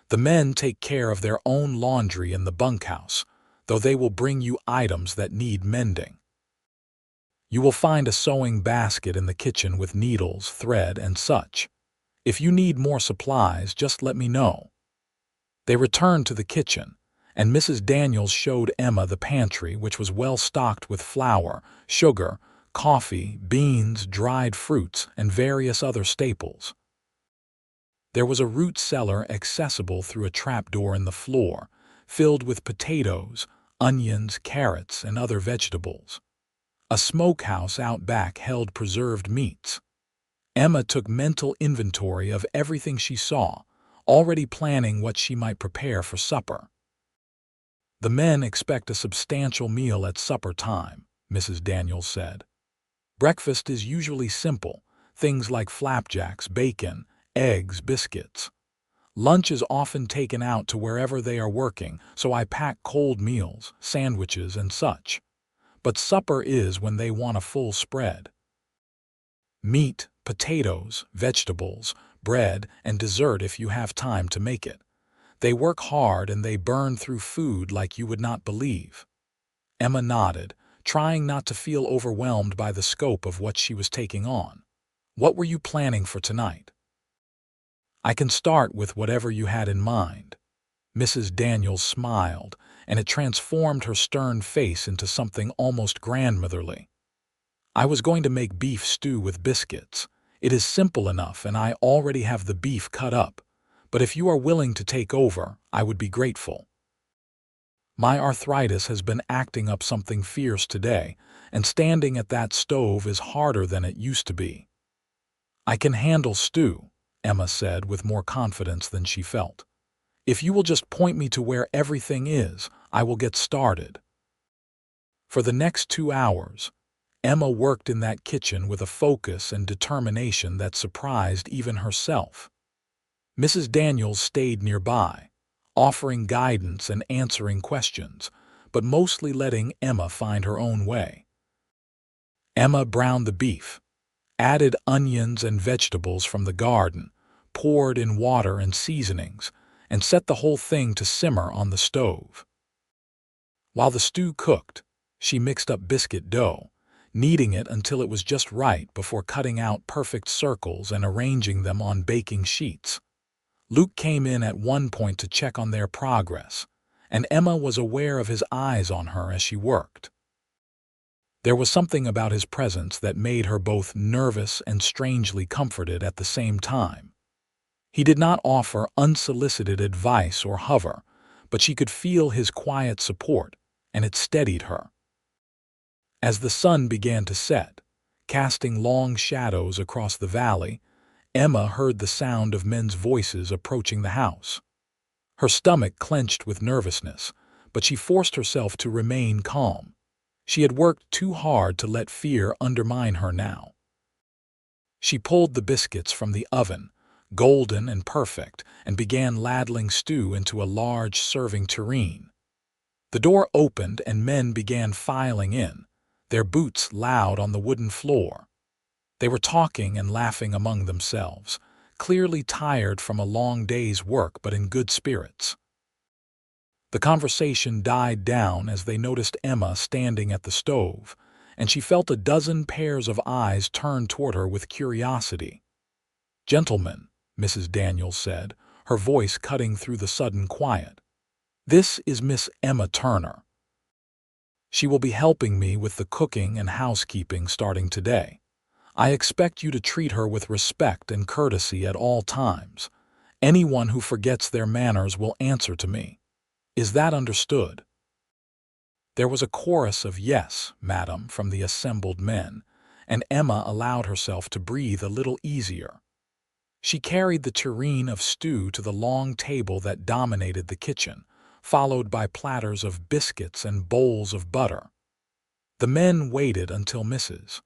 The men take care of their own laundry in the bunkhouse, though they will bring you items that need mending. You will find a sewing basket in the kitchen with needles, thread, and such. If you need more supplies, just let me know." They returned to the kitchen, and Mrs. Daniels showed Emma the pantry, which was well stocked with flour, sugar, coffee, beans, dried fruits, and various other staples. There was a root cellar accessible through a trapdoor in the floor, filled with potatoes, onions, carrots, and other vegetables. A smokehouse out back held preserved meats. Emma took mental inventory of everything she saw, already planning what she might prepare for supper. "The men expect a substantial meal at supper time," Mrs. Daniels said. "Breakfast is usually simple, things like flapjacks, bacon, eggs, biscuits. Lunch is often taken out to wherever they are working, so I pack cold meals, sandwiches, and such. But supper is when they want a full spread. Meat, potatoes, vegetables, bread, and dessert if you have time to make it. They work hard and they burn through food like you would not believe." Emma nodded, trying not to feel overwhelmed by the scope of what she was taking on. "What were you planning for tonight?" "I can start with whatever you had in mind." Mrs. Daniels smiled, and it transformed her stern face into something almost grandmotherly. "I was going to make beef stew with biscuits. It is simple enough and I already have the beef cut up, but if you are willing to take over, I would be grateful. My arthritis has been acting up something fierce today, and standing at that stove is harder than it used to be." "I can handle stew," Emma said with more confidence than she felt. "If you will just point me to where everything is, I will get started." For the next 2 hours, Emma worked in that kitchen with a focus and determination that surprised even herself. Mrs. Daniels stayed nearby, offering guidance and answering questions, but mostly letting Emma find her own way. Emma browned the beef, added onions and vegetables from the garden, poured in water and seasonings, and set the whole thing to simmer on the stove. While the stew cooked, she mixed up biscuit dough, kneading it until it was just right before cutting out perfect circles and arranging them on baking sheets. Luke came in at one point to check on their progress, and Emma was aware of his eyes on her as she worked. There was something about his presence that made her both nervous and strangely comforted at the same time. He did not offer unsolicited advice or hover, but she could feel his quiet support, and it steadied her. As the sun began to set, casting long shadows across the valley, Emma heard the sound of men's voices approaching the house. Her stomach clenched with nervousness, but she forced herself to remain calm. She had worked too hard to let fear undermine her now. She pulled the biscuits from the oven, golden and perfect, and began ladling stew into a large serving tureen. The door opened and men began filing in, their boots loud on the wooden floor. They were talking and laughing among themselves, clearly tired from a long day's work but in good spirits. The conversation died down as they noticed Emma standing at the stove, and she felt a dozen pairs of eyes turn toward her with curiosity. "Gentlemen," Mrs. Daniels said, her voice cutting through the sudden quiet. "This is Miss Emma Turner. She will be helping me with the cooking and housekeeping starting today. I expect you to treat her with respect and courtesy at all times. Anyone who forgets their manners will answer to me. Is that understood?" There was a chorus of "Yes, madam," from the assembled men, and Emma allowed herself to breathe a little easier. She carried the tureen of stew to the long table that dominated the kitchen, followed by platters of biscuits and bowls of butter. The men waited until Mrs.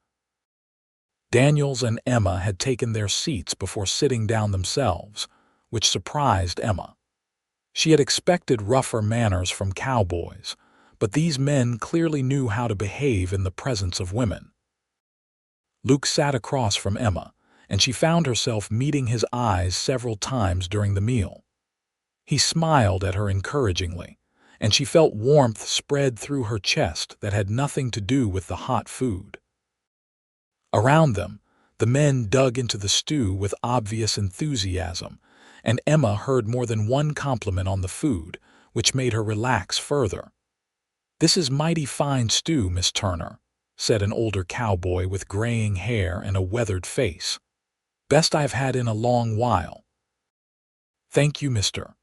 Daniels and Emma had taken their seats before sitting down themselves, which surprised Emma. She had expected rougher manners from cowboys, but these men clearly knew how to behave in the presence of women. Luke sat across from Emma, and she found herself meeting his eyes several times during the meal. He smiled at her encouragingly, and she felt warmth spread through her chest that had nothing to do with the hot food. Around them, The men dug into the stew with obvious enthusiasm, and Emma heard more than one compliment on the food, which made her relax further. "This is mighty fine stew, Miss Turner," said an older cowboy with graying hair and a weathered face. "Best I've had in a long while." "Thank you, Mr."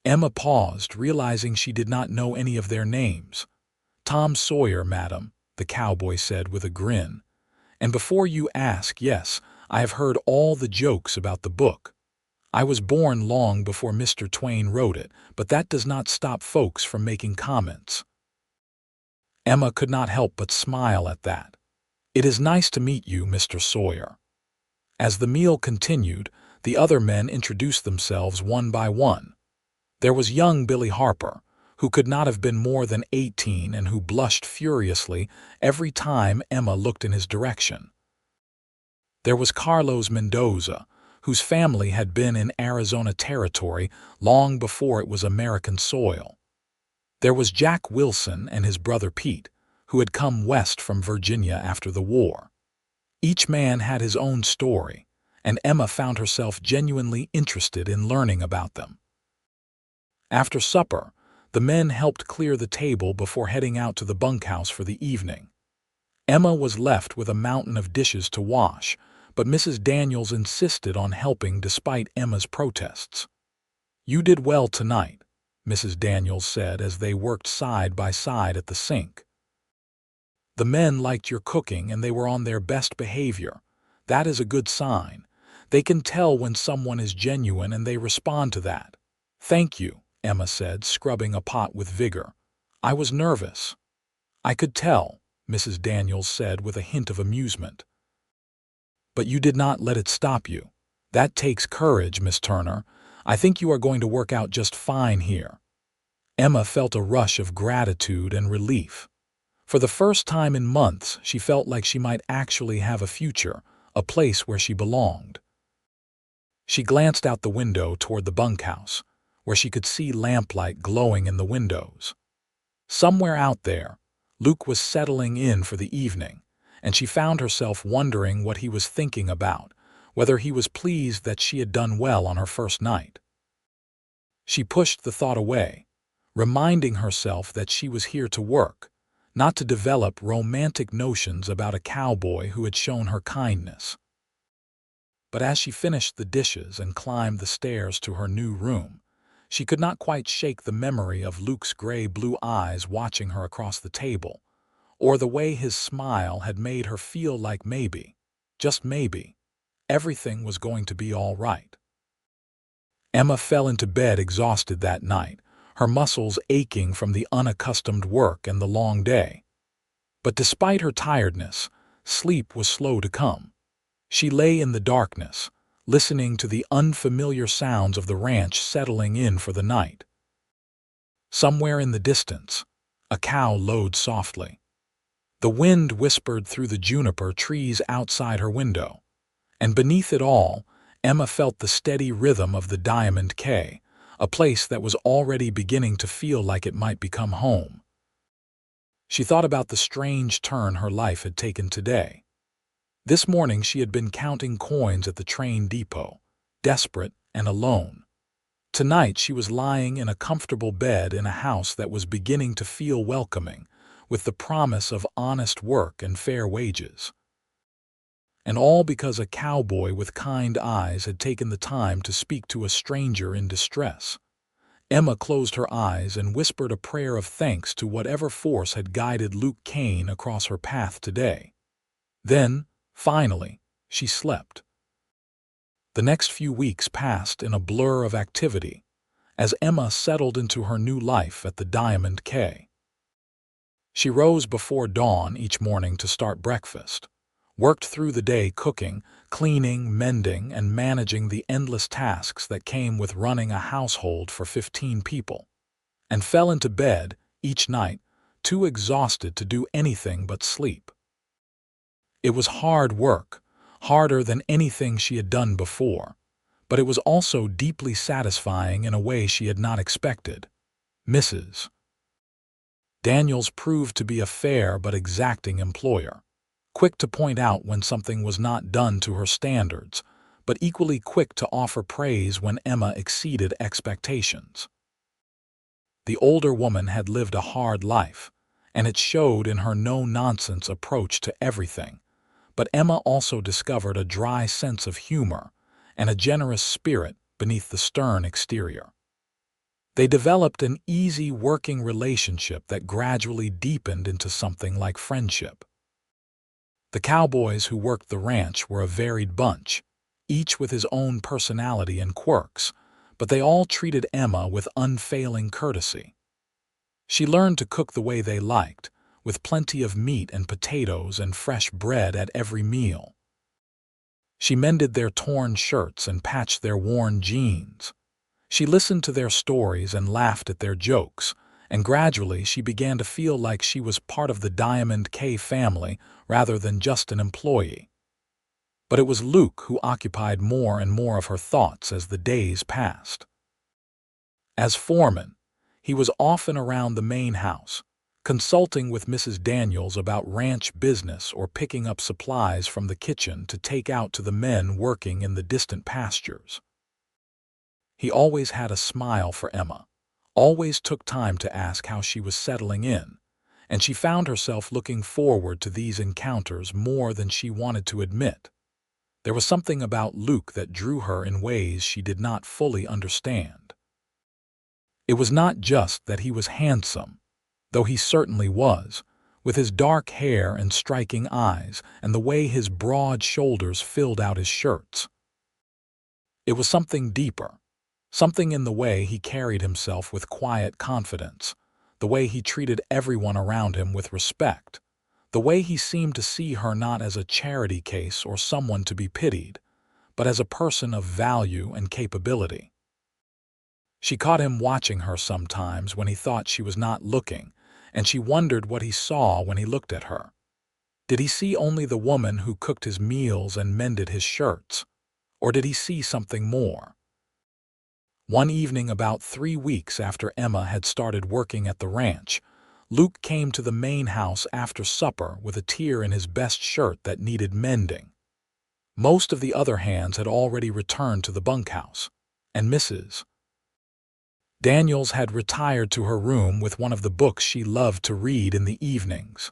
Emma paused, realizing she did not know any of their names. "Tom Sawyer, madam," the cowboy said with a grin. "And before you ask, yes, I have heard all the jokes about the book. I was born long before Mr. Twain wrote it, but that does not stop folks from making comments." Emma could not help but smile at that. "It is nice to meet you, Mr. Sawyer." As the meal continued, the other men introduced themselves one by one. There was young Billy Harper, who could not have been more than 18 and who blushed furiously every time Emma looked in his direction. There was Carlos Mendoza, whose family had been in Arizona territory long before it was American soil. There was Jack Wilson and his brother Pete, who had come west from Virginia after the war. Each man had his own story, and Emma found herself genuinely interested in learning about them. After supper, the men helped clear the table before heading out to the bunkhouse for the evening. Emma was left with a mountain of dishes to wash, but Mrs. Daniels insisted on helping despite Emma's protests. "You did well tonight," Mrs. Daniels said as they worked side by side at the sink. "The men liked your cooking and they were on their best behavior. That is a good sign. They can tell when someone is genuine and they respond to that." "Thank you," Emma said, scrubbing a pot with vigor. "I was nervous." "I could tell," Mrs. Daniels said with a hint of amusement. "But you did not let it stop you. That takes courage, Miss Turner. I think you are going to work out just fine here." Emma felt a rush of gratitude and relief. For the first time in months, she felt like she might actually have a future, a place where she belonged. She glanced out the window toward the bunkhouse, where she could see lamplight glowing in the windows. Somewhere out there, Luke was settling in for the evening, and she found herself wondering what he was thinking about, whether he was pleased that she had done well on her first night. She pushed the thought away, reminding herself that she was here to work, not to develop romantic notions about a cowboy who had shown her kindness. But as she finished the dishes and climbed the stairs to her new room, she could not quite shake the memory of Luke's gray-blue eyes watching her across the table, or the way his smile had made her feel like maybe, just maybe, everything was going to be all right. Emma fell into bed exhausted that night, her muscles aching from the unaccustomed work and the long day. But despite her tiredness, sleep was slow to come. She lay in the darkness, listening to the unfamiliar sounds of the ranch settling in for the night. Somewhere in the distance, a cow lowed softly. The wind whispered through the juniper trees outside her window, and beneath it all, Emma felt the steady rhythm of the Diamond K, a place that was already beginning to feel like it might become home. She thought about the strange turn her life had taken today. This morning she had been counting coins at the train depot, desperate and alone. Tonight she was lying in a comfortable bed in a house that was beginning to feel welcoming, with the promise of honest work and fair wages. And all because a cowboy with kind eyes had taken the time to speak to a stranger in distress. Emma closed her eyes and whispered a prayer of thanks to whatever force had guided Luke Kane across her path today. Then, finally, she slept. The next few weeks passed in a blur of activity, as Emma settled into her new life at the Diamond K. She rose before dawn each morning to start breakfast, worked through the day cooking, cleaning, mending, and managing the endless tasks that came with running a household for 15 people, and fell into bed each night, too exhausted to do anything but sleep. It was hard work, harder than anything she had done before, but it was also deeply satisfying in a way she had not expected. Mrs. Daniels proved to be a fair but exacting employer. quick to point out when something was not done to her standards, but equally quick to offer praise when Emma exceeded expectations. The older woman had lived a hard life, and it showed in her no-nonsense approach to everything, but Emma also discovered a dry sense of humor and a generous spirit beneath the stern exterior. They developed an easy working relationship that gradually deepened into something like friendship. The cowboys who worked the ranch were a varied bunch, each with his own personality and quirks, but they all treated Emma with unfailing courtesy. She learned to cook the way they liked, with plenty of meat and potatoes and fresh bread at every meal. She mended their torn shirts and patched their worn jeans. She listened to their stories and laughed at their jokes, and gradually she began to feel like she was part of the Diamond K family rather than just an employee. But it was Luke who occupied more and more of her thoughts as the days passed. As foreman, he was often around the main house, consulting with Mrs. Daniels about ranch business or picking up supplies from the kitchen to take out to the men working in the distant pastures. He always had a smile for Emma, always took time to ask how she was settling in, and she found herself looking forward to these encounters more than she wanted to admit. There was something about Luke that drew her in ways she did not fully understand. It was not just that he was handsome, though he certainly was, with his dark hair and striking eyes and the way his broad shoulders filled out his shirts. It was something deeper, something in the way he carried himself with quiet confidence, the way he treated everyone around him with respect, the way he seemed to see her not as a charity case or someone to be pitied, but as a person of value and capability. She caught him watching her sometimes when he thought she was not looking, and she wondered what he saw when he looked at her. Did he see only the woman who cooked his meals and mended his shirts, or did he see something more? One evening about 3 weeks after Emma had started working at the ranch, Luke came to the main house after supper with a tear in his best shirt that needed mending. Most of the other hands had already returned to the bunkhouse, and Mrs. Daniels had retired to her room with one of the books she loved to read in the evenings.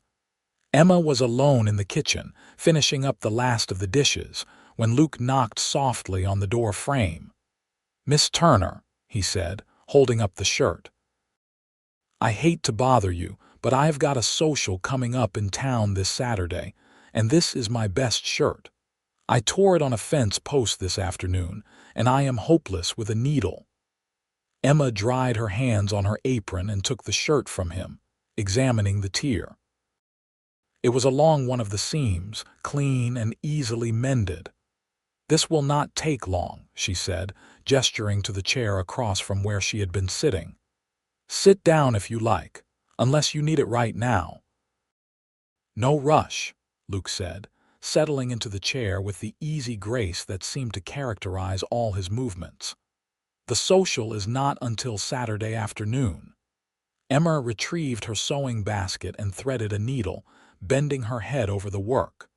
Emma was alone in the kitchen, finishing up the last of the dishes, when Luke knocked softly on the door frame. "Miss Turner," he said, holding up the shirt. "I hate to bother you, but I've got a social coming up in town this Saturday, and this is my best shirt. I tore it on a fence post this afternoon, and I am hopeless with a needle." Emma dried her hands on her apron and took the shirt from him, examining the tear. It was along one of the seams, clean and easily mended. "This will not take long," she said, gesturing to the chair across from where she had been sitting. "Sit down if you like, unless you need it right now." "No rush," Luke said, settling into the chair with the easy grace that seemed to characterize all his movements. "The social is not until Saturday afternoon." Emma retrieved her sewing basket and threaded a needle, bending her head over the work.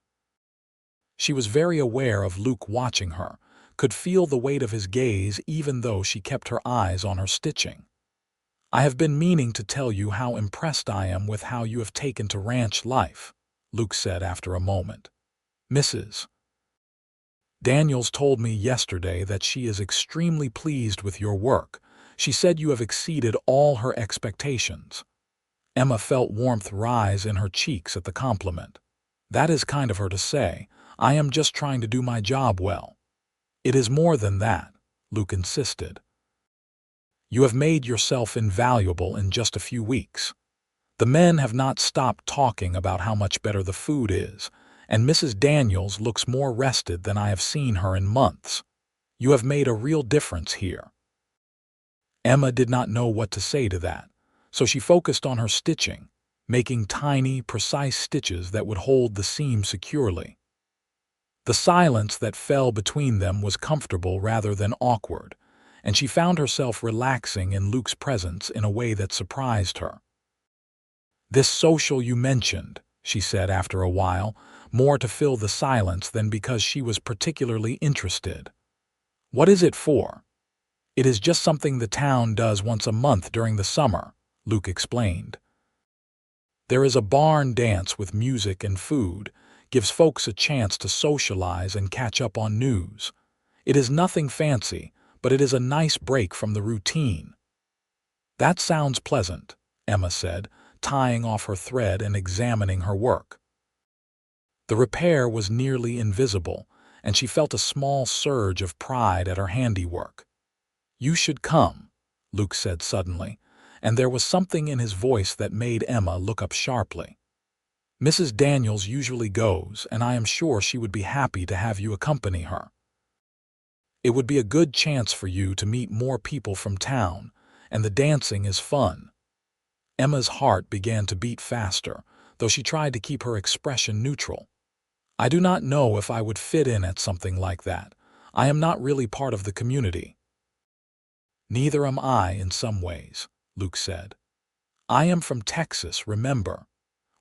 She was very aware of Luke watching her, could feel the weight of his gaze even though she kept her eyes on her stitching. "I have been meaning to tell you how impressed I am with how you have taken to ranch life," Luke said after a moment. "Mrs. Daniels told me yesterday that she is extremely pleased with your work. She said you have exceeded all her expectations." Emma felt warmth rise in her cheeks at the compliment. "That is kind of her to say. I am just trying to do my job well." "It is more than that," Luke insisted. "You have made yourself invaluable in just a few weeks. The men have not stopped talking about how much better the food is, and Mrs. Daniels looks more rested than I have seen her in months. You have made a real difference here." Emma did not know what to say to that, so she focused on her stitching, making tiny, precise stitches that would hold the seam securely. The silence that fell between them was comfortable rather than awkward, and she found herself relaxing in Luke's presence in a way that surprised her. "This social you mentioned," she said after a while, more to fill the silence than because she was particularly interested. "What is it for?" "It is just something the town does once a month during the summer," Luke explained. "There is a barn dance with music and food, gives folks a chance to socialize and catch up on news. It is nothing fancy, but it is a nice break from the routine." "That sounds pleasant," Emma said, tying off her thread and examining her work. The repair was nearly invisible, and she felt a small surge of pride at her handiwork. "You should come," Luke said suddenly, and there was something in his voice that made Emma look up sharply. "Mrs. Daniels usually goes, and I am sure she would be happy to have you accompany her. It would be a good chance for you to meet more people from town, and the dancing is fun." Emma's heart began to beat faster, though she tried to keep her expression neutral. "I do not know if I would fit in at something like that. I am not really part of the community." "Neither am I in some ways," Luke said. "I am from Texas, remember?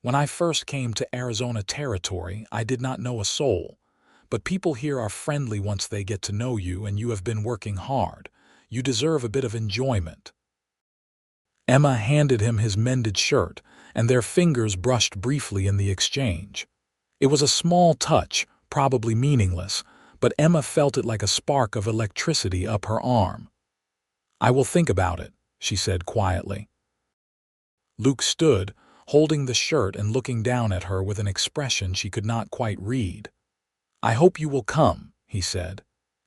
When I first came to Arizona Territory, I did not know a soul. But people here are friendly once they get to know you, and you have been working hard. You deserve a bit of enjoyment." Emma handed him his mended shirt, and their fingers brushed briefly in the exchange. It was a small touch, probably meaningless, but Emma felt it like a spark of electricity up her arm. "I will think about it," she said quietly. Luke stood, holding the shirt and looking down at her with an expression she could not quite read. "I hope you will come," he said.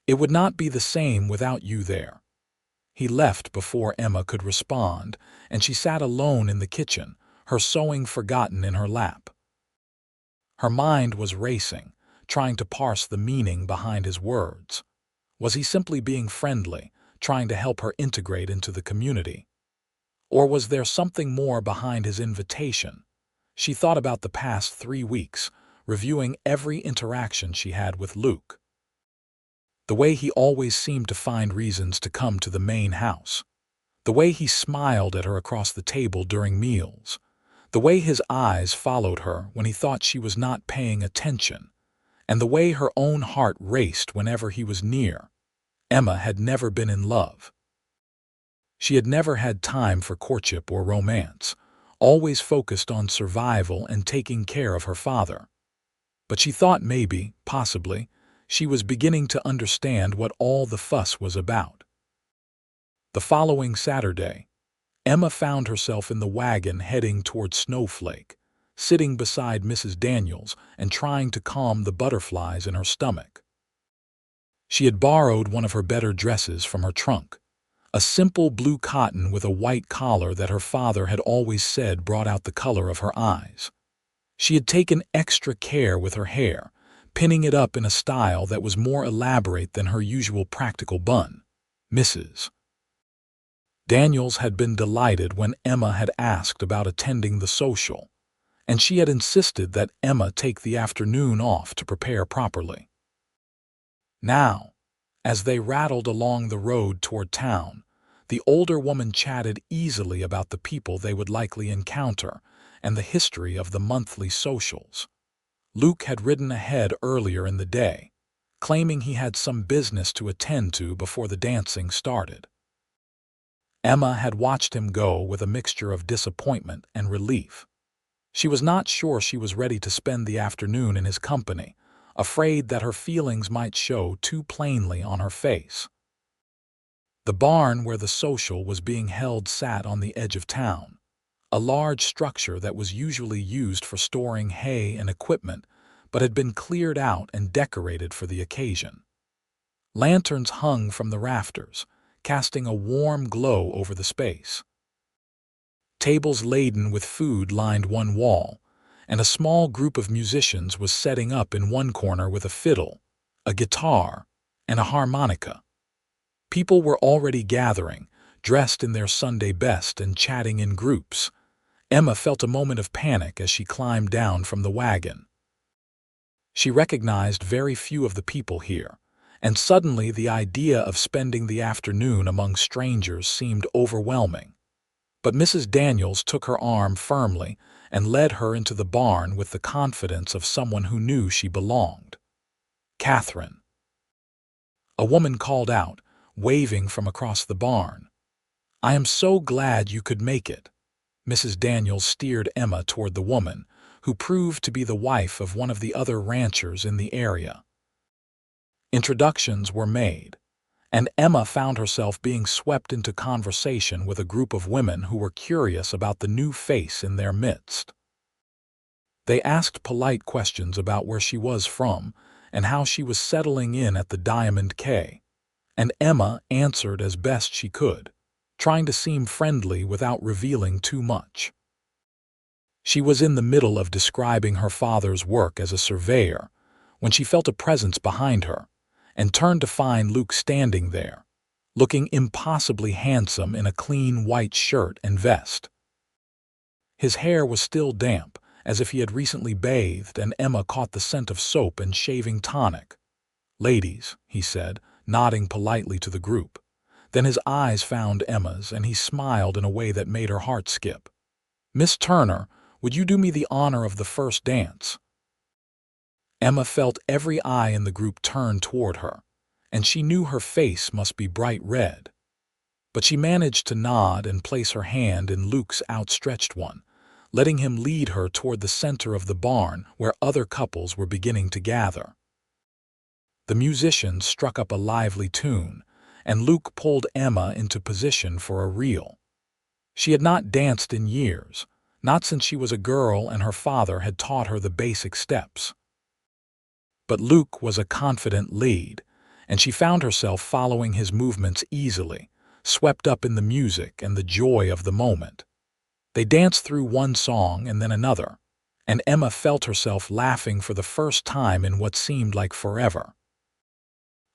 "It would not be the same without you there." He left before Emma could respond, and she sat alone in the kitchen, her sewing forgotten in her lap. Her mind was racing, trying to parse the meaning behind his words. Was he simply being friendly, trying to help her integrate into the community? Or was there something more behind his invitation? She thought about the past 3 weeks, reviewing every interaction she had with Luke. The way he always seemed to find reasons to come to the main house. The way he smiled at her across the table during meals. The way his eyes followed her when he thought she was not paying attention. And the way her own heart raced whenever he was near. Emma had never been in love. She had never had time for courtship or romance, always focused on survival and taking care of her father. But she thought maybe, possibly, she was beginning to understand what all the fuss was about. The following Saturday, Emma found herself in the wagon heading toward Snowflake, sitting beside Mrs. Daniels and trying to calm the butterflies in her stomach. She had borrowed one of her better dresses from her trunk, a simple blue cotton with a white collar that her father had always said brought out the color of her eyes. She had taken extra care with her hair, pinning it up in a style that was more elaborate than her usual practical bun. Mrs. Daniels had been delighted when Emma had asked about attending the social, and she had insisted that Emma take the afternoon off to prepare properly. Now, as they rattled along the road toward town, the older woman chatted easily about the people they would likely encounter and the history of the monthly socials. Luke had ridden ahead earlier in the day, claiming he had some business to attend to before the dancing started. Emma had watched him go with a mixture of disappointment and relief. She was not sure she was ready to spend the afternoon in his company, afraid that her feelings might show too plainly on her face. The barn where the social was being held sat on the edge of town, a large structure that was usually used for storing hay and equipment, but had been cleared out and decorated for the occasion. Lanterns hung from the rafters, casting a warm glow over the space. Tables laden with food lined one wall, and a small group of musicians was setting up in one corner with a fiddle, a guitar, and a harmonica. People were already gathering, dressed in their Sunday best and chatting in groups. Emma felt a moment of panic as she climbed down from the wagon. She recognized very few of the people here, and suddenly the idea of spending the afternoon among strangers seemed overwhelming. But Mrs. Daniels took her arm firmly and led her into the barn with the confidence of someone who knew she belonged. "Catherine," a woman called out, waving from across the barn. "I am so glad you could make it." Mrs. Daniels steered Emma toward the woman, who proved to be the wife of one of the other ranchers in the area. Introductions were made, and Emma found herself being swept into conversation with a group of women who were curious about the new face in their midst. They asked polite questions about where she was from and how she was settling in at the Diamond K, and Emma answered as best she could, trying to seem friendly without revealing too much. She was in the middle of describing her father's work as a surveyor when she felt a presence behind her and turned to find Luke standing there, looking impossibly handsome in a clean white shirt and vest. His hair was still damp, as if he had recently bathed, and Emma caught the scent of soap and shaving tonic. "Ladies," he said, nodding politely to the group. Then his eyes found Emma's, and he smiled in a way that made her heart skip. "Miss Turner, would you do me the honor of the first dance?" Emma felt every eye in the group turn toward her, and she knew her face must be bright red. But she managed to nod and place her hand in Luke's outstretched one, letting him lead her toward the center of the barn where other couples were beginning to gather. The musicians struck up a lively tune, and Luke pulled Emma into position for a reel. She had not danced in years, not since she was a girl and her father had taught her the basic steps. But Luke was a confident lead, and she found herself following his movements easily, swept up in the music and the joy of the moment. They danced through one song and then another, and Emma felt herself laughing for the first time in what seemed like forever.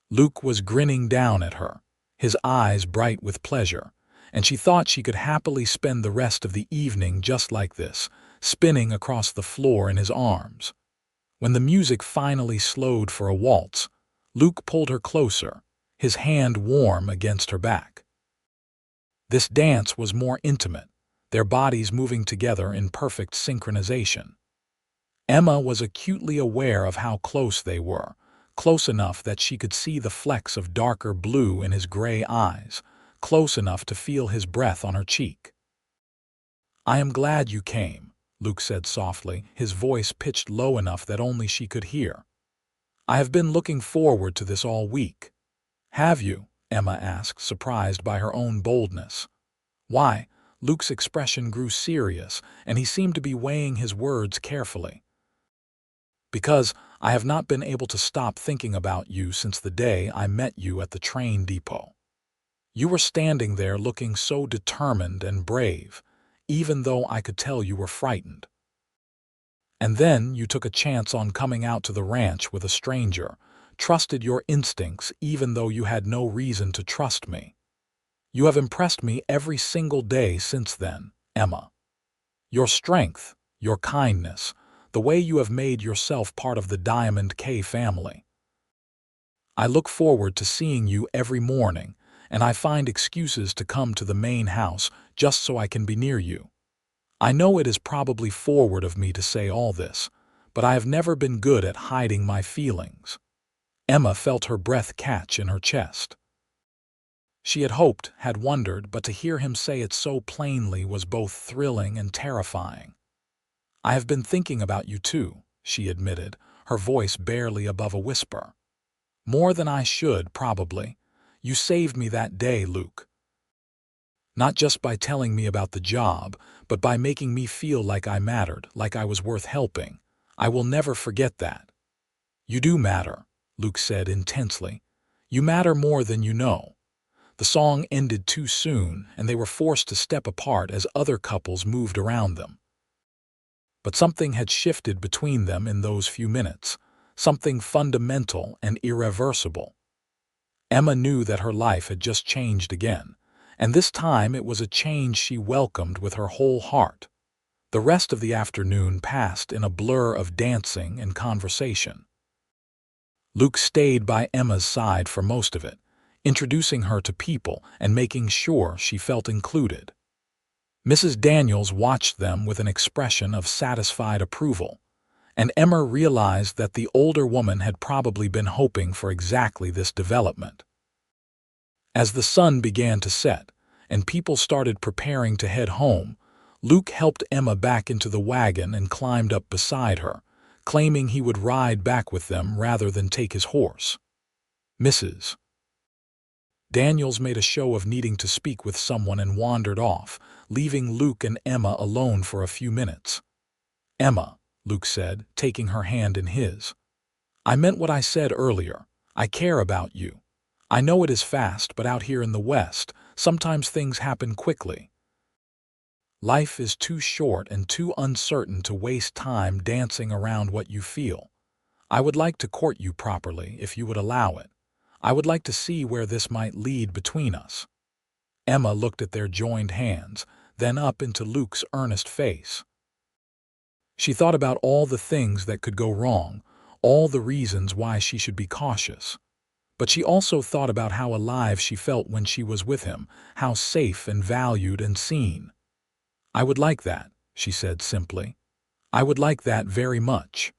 Luke was grinning down at her, his eyes bright with pleasure, and she thought she could happily spend the rest of the evening just like this, spinning across the floor in his arms. When the music finally slowed for a waltz, Luke pulled her closer, his hand warm against her back. This dance was more intimate, their bodies moving together in perfect synchronization. Emma was acutely aware of how close they were, close enough that she could see the flecks of darker blue in his gray eyes, close enough to feel his breath on her cheek. "I am glad you came," Luke said softly, his voice pitched low enough that only she could hear. "I have been looking forward to this all week." "Have you?" Emma asked, surprised by her own boldness. "Why?" Luke's expression grew serious, and he seemed to be weighing his words carefully. "Because I have not been able to stop thinking about you since the day I met you at the train depot. You were standing there looking so determined and brave, even though I could tell you were frightened. And then you took a chance on coming out to the ranch with a stranger, trusted your instincts even though you had no reason to trust me. You have impressed me every single day since then, Emma. Your strength, your kindness, the way you have made yourself part of the Diamond K family. I look forward to seeing you every morning, and I find excuses to come to the main house just so I can be near you. I know it is probably forward of me to say all this, but I have never been good at hiding my feelings." Emma felt her breath catch in her chest. She had hoped, had wondered, but to hear him say it so plainly was both thrilling and terrifying. "I have been thinking about you too," she admitted, her voice barely above a whisper. "More than I should, probably. You saved me that day, Luke. Not just by telling me about the job, but by making me feel like I mattered, like I was worth helping. I will never forget that." "You do matter," Luke said intensely. "You matter more than you know." The song ended too soon, and they were forced to step apart as other couples moved around them. But something had shifted between them in those few minutes, something fundamental and irreversible. Emma knew that her life had just changed again, and this time it was a change she welcomed with her whole heart. The rest of the afternoon passed in a blur of dancing and conversation. Luke stayed by Emma's side for most of it, introducing her to people and making sure she felt included. Mrs. Daniels watched them with an expression of satisfied approval, and Emma realized that the older woman had probably been hoping for exactly this development. As the sun began to set, and people started preparing to head home, Luke helped Emma back into the wagon and climbed up beside her, claiming he would ride back with them rather than take his horse. Mrs. Daniels made a show of needing to speak with someone and wandered off, leaving Luke and Emma alone for a few minutes. "Emma," Luke said, taking her hand in his. "I meant what I said earlier. I care about you. I know it is fast, but out here in the West, sometimes things happen quickly. Life is too short and too uncertain to waste time dancing around what you feel. I would like to court you properly, if you would allow it. I would like to see where this might lead between us." Emma looked at their joined hands, then up into Luke's earnest face. She thought about all the things that could go wrong, all the reasons why she should be cautious. But she also thought about how alive she felt when she was with him, how safe and valued and seen. "I would like that," she said simply. "I would like that very much."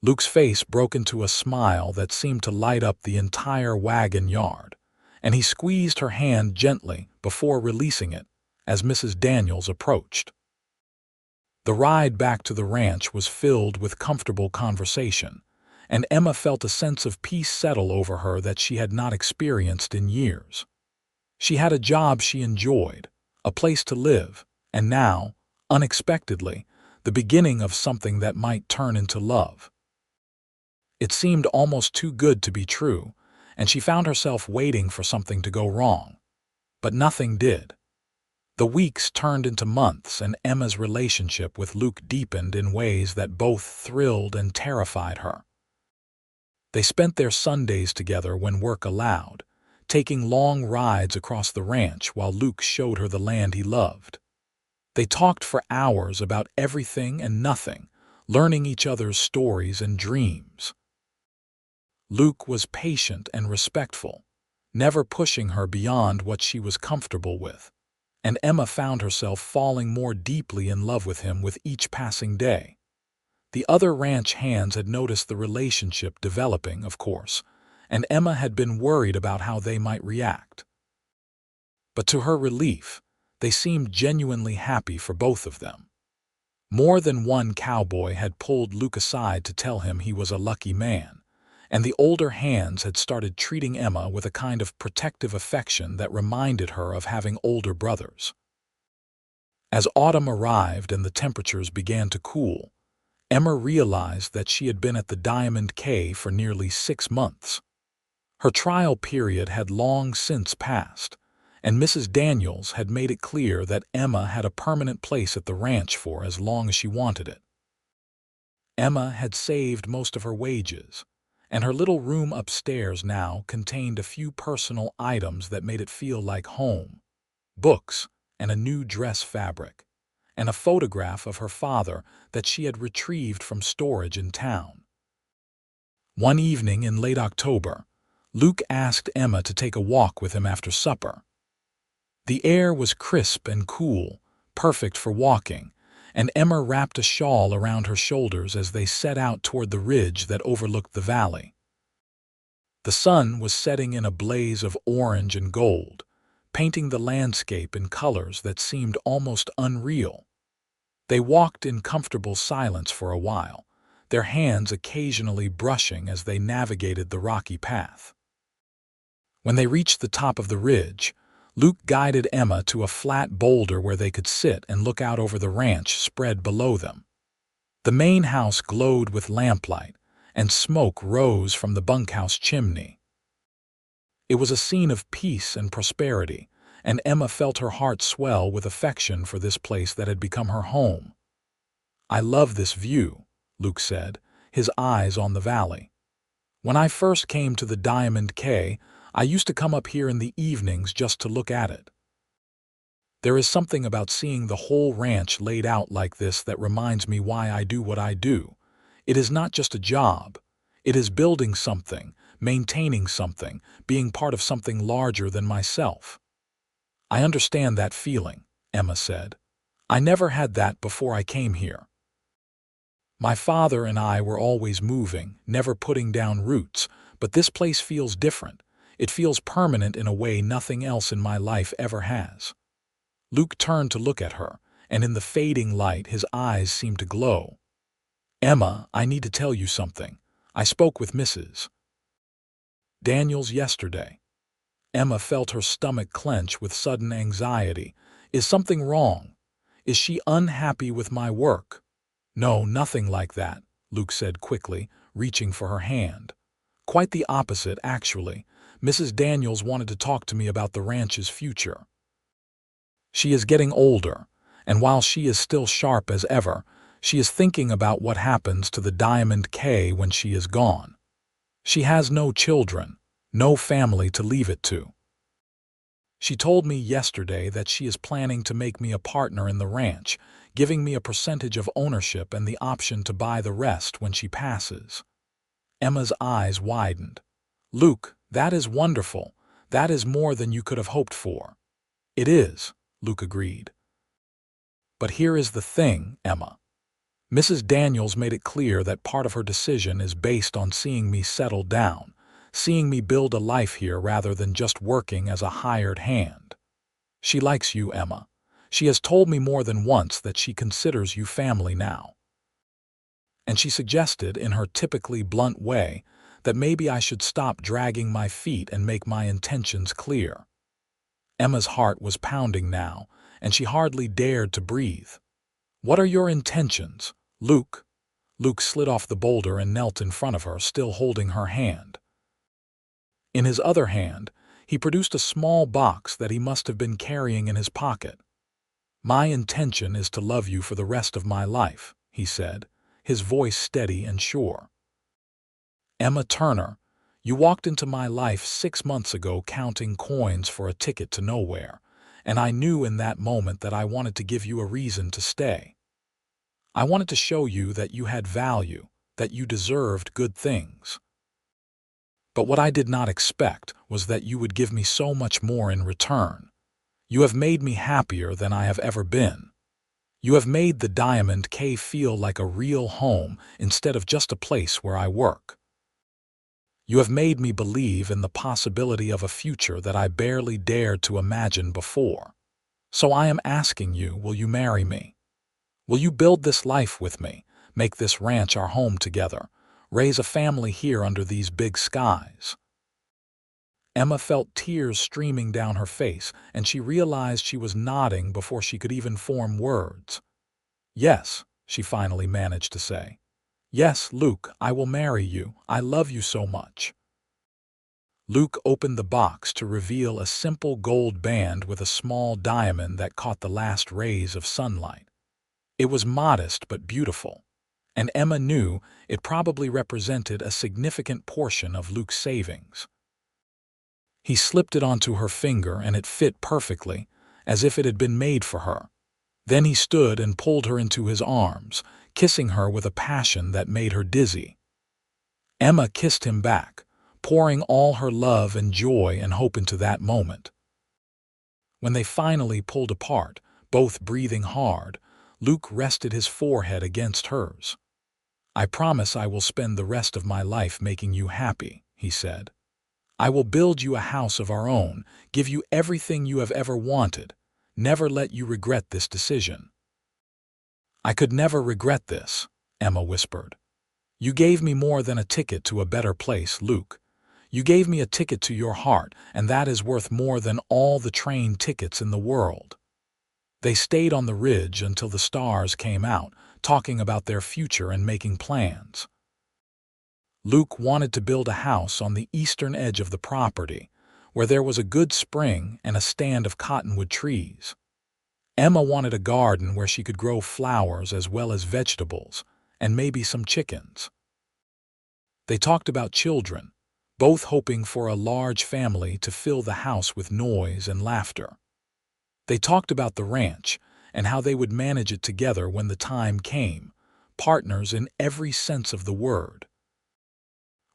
Luke's face broke into a smile that seemed to light up the entire wagon yard, and he squeezed her hand gently before releasing it as Mrs. Daniels approached. The ride back to the ranch was filled with comfortable conversation, and Emma felt a sense of peace settle over her that she had not experienced in years. She had a job she enjoyed, a place to live, and now, unexpectedly, the beginning of something that might turn into love. It seemed almost too good to be true, and she found herself waiting for something to go wrong. But nothing did. The weeks turned into months, and Emma's relationship with Luke deepened in ways that both thrilled and terrified her. They spent their Sundays together when work allowed, taking long rides across the ranch while Luke showed her the land he loved. They talked for hours about everything and nothing, learning each other's stories and dreams. Luke was patient and respectful, never pushing her beyond what she was comfortable with, and Emma found herself falling more deeply in love with him with each passing day. The other ranch hands had noticed the relationship developing, of course, and Emma had been worried about how they might react. But to her relief, they seemed genuinely happy for both of them. More than one cowboy had pulled Luke aside to tell him he was a lucky man, and the older hands had started treating Emma with a kind of protective affection that reminded her of having older brothers. As autumn arrived and the temperatures began to cool, Emma realized that she had been at the Diamond K for nearly 6 months. Her trial period had long since passed, and Mrs. Daniels had made it clear that Emma had a permanent place at the ranch for as long as she wanted it. Emma had saved most of her wages, and her little room upstairs now contained a few personal items that made it feel like home: books and a new dress fabric, and a photograph of her father that she had retrieved from storage in town. One evening in late October, Luke asked Emma to take a walk with him after supper. The air was crisp and cool, perfect for walking, and Emma wrapped a shawl around her shoulders as they set out toward the ridge that overlooked the valley. The sun was setting in a blaze of orange and gold, painting the landscape in colors that seemed almost unreal. They walked in comfortable silence for a while, their hands occasionally brushing as they navigated the rocky path. When they reached the top of the ridge, Luke guided Emma to a flat boulder where they could sit and look out over the ranch spread below them. The main house glowed with lamplight, and smoke rose from the bunkhouse chimney. It was a scene of peace and prosperity, and Emma felt her heart swell with affection for this place that had become her home. "I love this view," Luke said, his eyes on the valley. "When I first came to the Diamond K, I used to come up here in the evenings just to look at it. There is something about seeing the whole ranch laid out like this that reminds me why I do what I do. It is not just a job. It is building something, maintaining something, being part of something larger than myself." "I understand that feeling," Emma said. "I never had that before I came here. My father and I were always moving, never putting down roots, but this place feels different. It feels permanent in a way nothing else in my life ever has." Luke turned to look at her, and in the fading light his eyes seemed to glow. "Emma, I need to tell you something. I spoke with Mrs. Daniels yesterday." Emma felt her stomach clench with sudden anxiety. "Is something wrong? Is she unhappy with my work?" "No, nothing like that," Luke said quickly, reaching for her hand. "Quite the opposite, actually. Mrs. Daniels wanted to talk to me about the ranch's future. She is getting older, and while she is still sharp as ever, she is thinking about what happens to the Diamond K when she is gone. She has no children, no family to leave it to. She told me yesterday that she is planning to make me a partner in the ranch, giving me a percentage of ownership and the option to buy the rest when she passes." Emma's eyes widened. "Luke, that is wonderful. That is more than you could have hoped for." "It is," Luke agreed. "But here is the thing, Emma. Mrs. Daniels made it clear that part of her decision is based on seeing me settle down, seeing me build a life here rather than just working as a hired hand. She likes you, Emma. She has told me more than once that she considers you family now. And she suggested, in her typically blunt way, that maybe I should stop dragging my feet and make my intentions clear." Emma's heart was pounding now, and she hardly dared to breathe. "What are your intentions, Luke?" Luke slid off the boulder and knelt in front of her, still holding her hand. In his other hand, he produced a small box that he must have been carrying in his pocket. "My intention is to love you for the rest of my life," he said, his voice steady and sure. "Emma Turner, you walked into my life 6 months ago counting coins for a ticket to nowhere, and I knew in that moment that I wanted to give you a reason to stay. I wanted to show you that you had value, that you deserved good things. But what I did not expect was that you would give me so much more in return. You have made me happier than I have ever been. You have made the Diamond K feel like a real home instead of just a place where I work. You have made me believe in the possibility of a future that I barely dared to imagine before. So I am asking you, will you marry me? Will you build this life with me, make this ranch our home together, raise a family here under these big skies?" Emma felt tears streaming down her face, and she realized she was nodding before she could even form words. "Yes," she finally managed to say. "Yes, Luke, I will marry you. I love you so much." Luke opened the box to reveal a simple gold band with a small diamond that caught the last rays of sunlight. It was modest but beautiful, and Emma knew it probably represented a significant portion of Luke's savings. He slipped it onto her finger and it fit perfectly, as if it had been made for her. Then he stood and pulled her into his arms, kissing her with a passion that made her dizzy. Emma kissed him back, pouring all her love and joy and hope into that moment. When they finally pulled apart, both breathing hard, Luke rested his forehead against hers. "I promise I will spend the rest of my life making you happy," he said. "I will build you a house of our own, give you everything you have ever wanted, never let you regret this decision." "I could never regret this," Emma whispered. "You gave me more than a ticket to a better place, Luke. You gave me a ticket to your heart, and that is worth more than all the train tickets in the world." They stayed on the ridge until the stars came out, talking about their future and making plans. Luke wanted to build a house on the eastern edge of the property, where there was a good spring and a stand of cottonwood trees. Emma wanted a garden where she could grow flowers as well as vegetables, and maybe some chickens. They talked about children, both hoping for a large family to fill the house with noise and laughter. They talked about the ranch and how they would manage it together when the time came, partners in every sense of the word.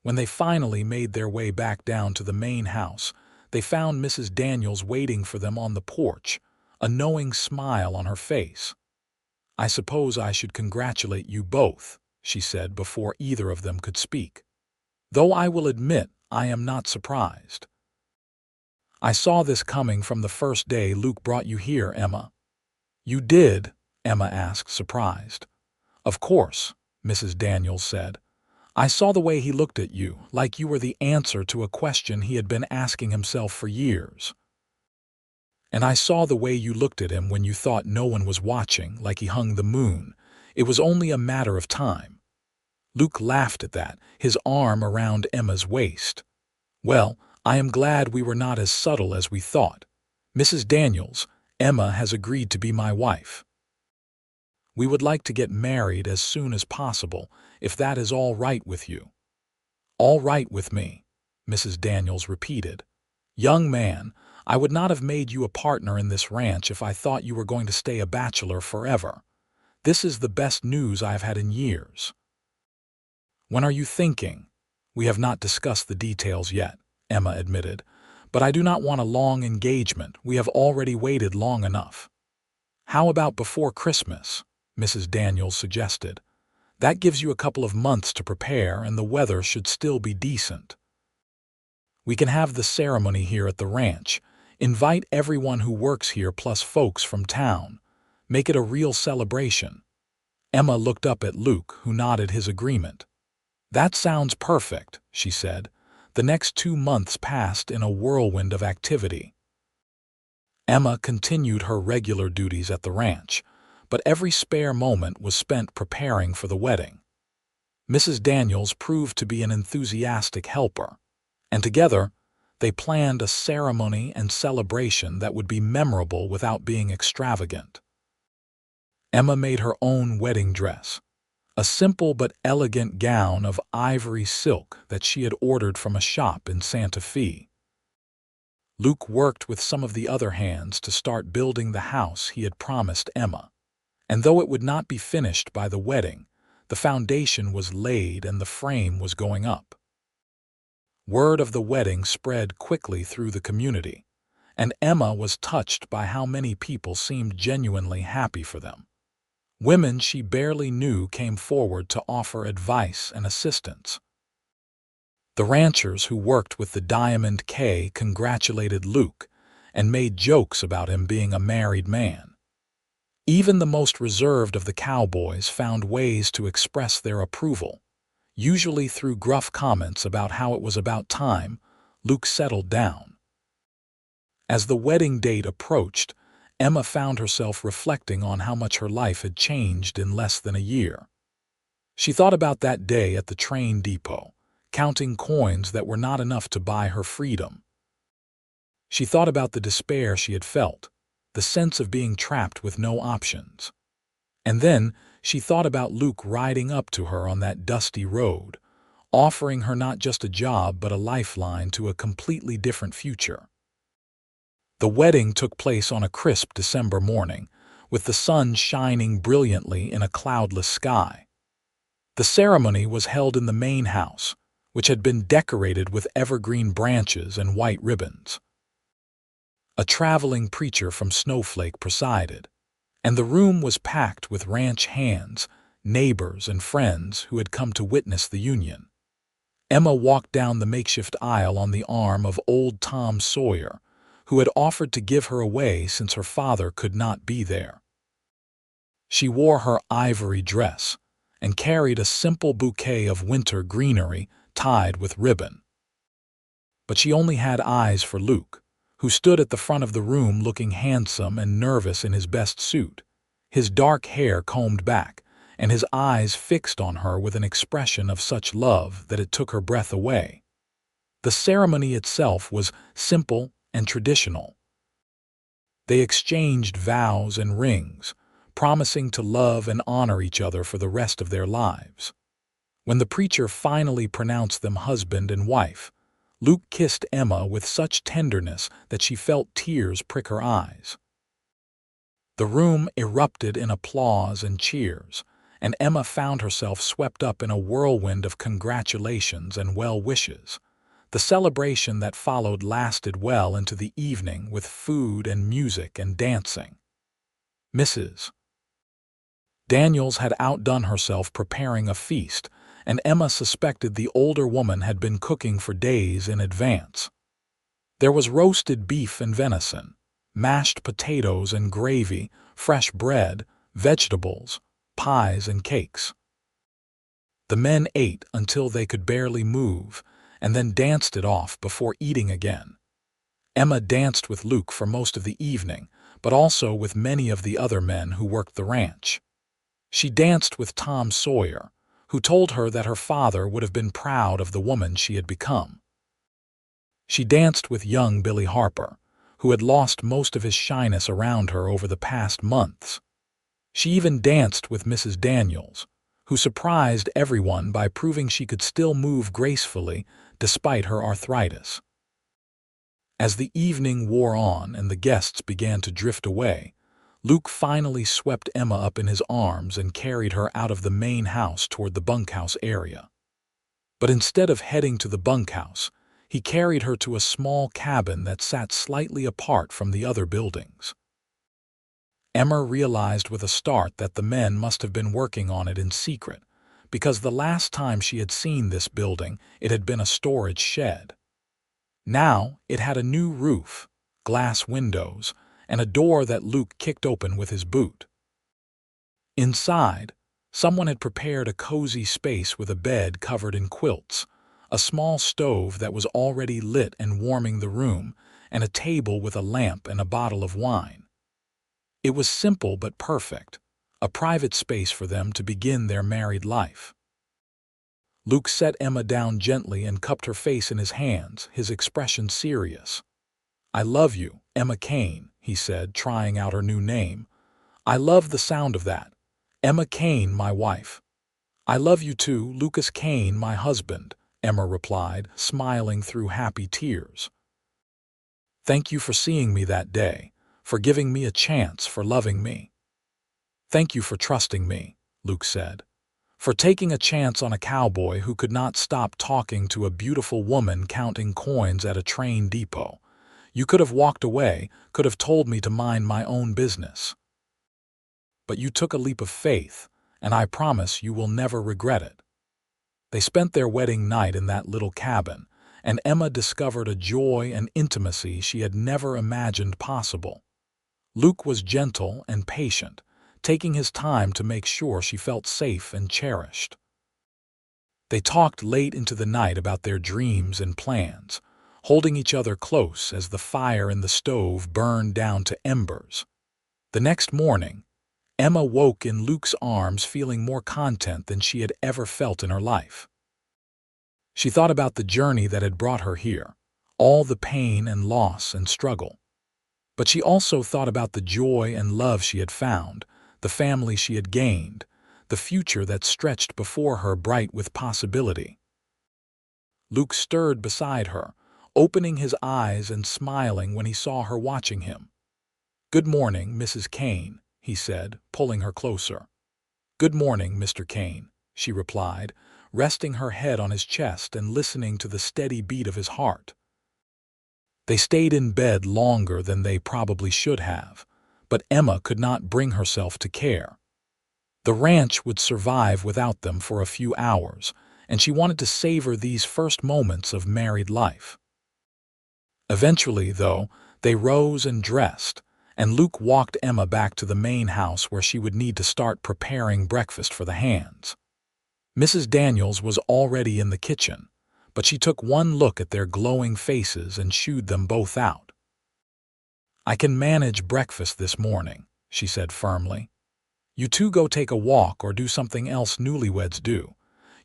When they finally made their way back down to the main house, they found Mrs. Daniels waiting for them on the porch, a knowing smile on her face. "I suppose I should congratulate you both," she said before either of them could speak. "Though I will admit I am not surprised. I saw this coming from the first day Luke brought you here, Emma." "You did?" Emma asked, surprised. "Of course," Mrs. Daniels said. "I saw the way he looked at you, like you were the answer to a question he had been asking himself for years. And I saw the way you looked at him when you thought no one was watching, like he hung the moon. It was only a matter of time." Luke laughed at that, his arm around Emma's waist. "Well, I am glad we were not as subtle as we thought. Mrs. Daniels, Emma has agreed to be my wife. We would like to get married as soon as possible, if that is all right with you." "All right with me," Mrs. Daniels repeated. "Young man, I would not have made you a partner in this ranch if I thought you were going to stay a bachelor forever. This is the best news I have had in years." "When are you thinking?" "We have not discussed the details yet," Emma admitted. "But I do not want a long engagement. We have already waited long enough." "How about before Christmas?" Mrs. Daniels suggested. "That gives you a couple of months to prepare, and the weather should still be decent. We can have the ceremony here at the ranch. Invite everyone who works here plus folks from town. Make it a real celebration." Emma looked up at Luke, who nodded his agreement. "That sounds perfect," she said. The next 2 months passed in a whirlwind of activity. Emma continued her regular duties at the ranch, but every spare moment was spent preparing for the wedding. Mrs. Daniels proved to be an enthusiastic helper, and together they planned a ceremony and celebration that would be memorable without being extravagant. Emma made her own wedding dress, a simple but elegant gown of ivory silk that she had ordered from a shop in Santa Fe. Luke worked with some of the other hands to start building the house he had promised Emma. And though it would not be finished by the wedding, the foundation was laid and the frame was going up. Word of the wedding spread quickly through the community, and Emma was touched by how many people seemed genuinely happy for them. Women she barely knew came forward to offer advice and assistance. The ranchers who worked with the Diamond K congratulated Luke and made jokes about him being a married man. Even the most reserved of the cowboys found ways to express their approval, usually through gruff comments about how it was about time Luke settled down. As the wedding date approached, Emma found herself reflecting on how much her life had changed in less than a year. She thought about that day at the train depot, counting coins that were not enough to buy her freedom. She thought about the despair she had felt, the sense of being trapped with no options. And then she thought about Luke riding up to her on that dusty road, offering her not just a job but a lifeline to a completely different future. The wedding took place on a crisp December morning, with the sun shining brilliantly in a cloudless sky. The ceremony was held in the main house, which had been decorated with evergreen branches and white ribbons. A traveling preacher from Snowflake presided, and the room was packed with ranch hands, neighbors, and friends who had come to witness the union. Emma walked down the makeshift aisle on the arm of old Tom Sawyer, who had offered to give her away since her father could not be there. She wore her ivory dress and carried a simple bouquet of winter greenery tied with ribbon. But she only had eyes for Luke, who stood at the front of the room looking handsome and nervous in his best suit, his dark hair combed back, and his eyes fixed on her with an expression of such love that it took her breath away. The ceremony itself was simple and traditional. They exchanged vows and rings, promising to love and honor each other for the rest of their lives. When the preacher finally pronounced them husband and wife, Luke kissed Emma with such tenderness that she felt tears prick her eyes. The room erupted in applause and cheers, and Emma found herself swept up in a whirlwind of congratulations and well wishes. The celebration that followed lasted well into the evening with food and music and dancing. Mrs. Daniels had outdone herself preparing a feast, and Emma suspected the older woman had been cooking for days in advance. There was roasted beef and venison, mashed potatoes and gravy, fresh bread, vegetables, pies and cakes. The men ate until they could barely move, and then danced it off before eating again. Emma danced with Luke for most of the evening, but also with many of the other men who worked the ranch. She danced with Tom Sawyer, who told her that her father would have been proud of the woman she had become. She danced with young Billy Harper, who had lost most of his shyness around her over the past months. She even danced with Mrs. Daniels, who surprised everyone by proving she could still move gracefully despite her arthritis. As the evening wore on and the guests began to drift away, Luke finally swept Emma up in his arms and carried her out of the main house toward the bunkhouse area. But instead of heading to the bunkhouse, he carried her to a small cabin that sat slightly apart from the other buildings. Emma realized with a start that the men must have been working on it in secret, because the last time she had seen this building, it had been a storage shed. Now it had a new roof, glass windows, and a door that Luke kicked open with his boot. Inside, someone had prepared a cozy space with a bed covered in quilts, a small stove that was already lit and warming the room, and a table with a lamp and a bottle of wine. It was simple but perfect, a private space for them to begin their married life. Luke set Emma down gently and cupped her face in his hands, his expression serious. "I love you, Emma Kane," he said, trying out her new name. "I love the sound of that. Emma Kane, my wife." "I love you too, Lucas Kane, my husband," Emma replied, smiling through happy tears. "Thank you for seeing me that day, for giving me a chance, for loving me." "Thank you for trusting me," Luke said, "for taking a chance on a cowboy who could not stop talking to a beautiful woman counting coins at a train depot. You could have walked away, could have told me to mind my own business. But you took a leap of faith, and I promise you will never regret it." They spent their wedding night in that little cabin, and Emma discovered a joy and intimacy she had never imagined possible. Luke was gentle and patient, taking his time to make sure she felt safe and cherished. They talked late into the night about their dreams and plans, holding each other close as the fire in the stove burned down to embers. The next morning, Emma woke in Luke's arms feeling more content than she had ever felt in her life. She thought about the journey that had brought her here, all the pain and loss and struggle. But she also thought about the joy and love she had found, the family she had gained, the future that stretched before her bright with possibility. Luke stirred beside her, opening his eyes and smiling when he saw her watching him. "Good morning, Mrs. Kane," he said, pulling her closer. "Good morning, Mr. Kane," she replied, resting her head on his chest and listening to the steady beat of his heart. They stayed in bed longer than they probably should have, but Emma could not bring herself to care. The ranch would survive without them for a few hours, and she wanted to savor these first moments of married life. Eventually, though, they rose and dressed, and Luke walked Emma back to the main house where she would need to start preparing breakfast for the hands. Mrs. Daniels was already in the kitchen, but she took one look at their glowing faces and shooed them both out. "I can manage breakfast this morning," she said firmly. "You two go take a walk or do something else newlyweds do.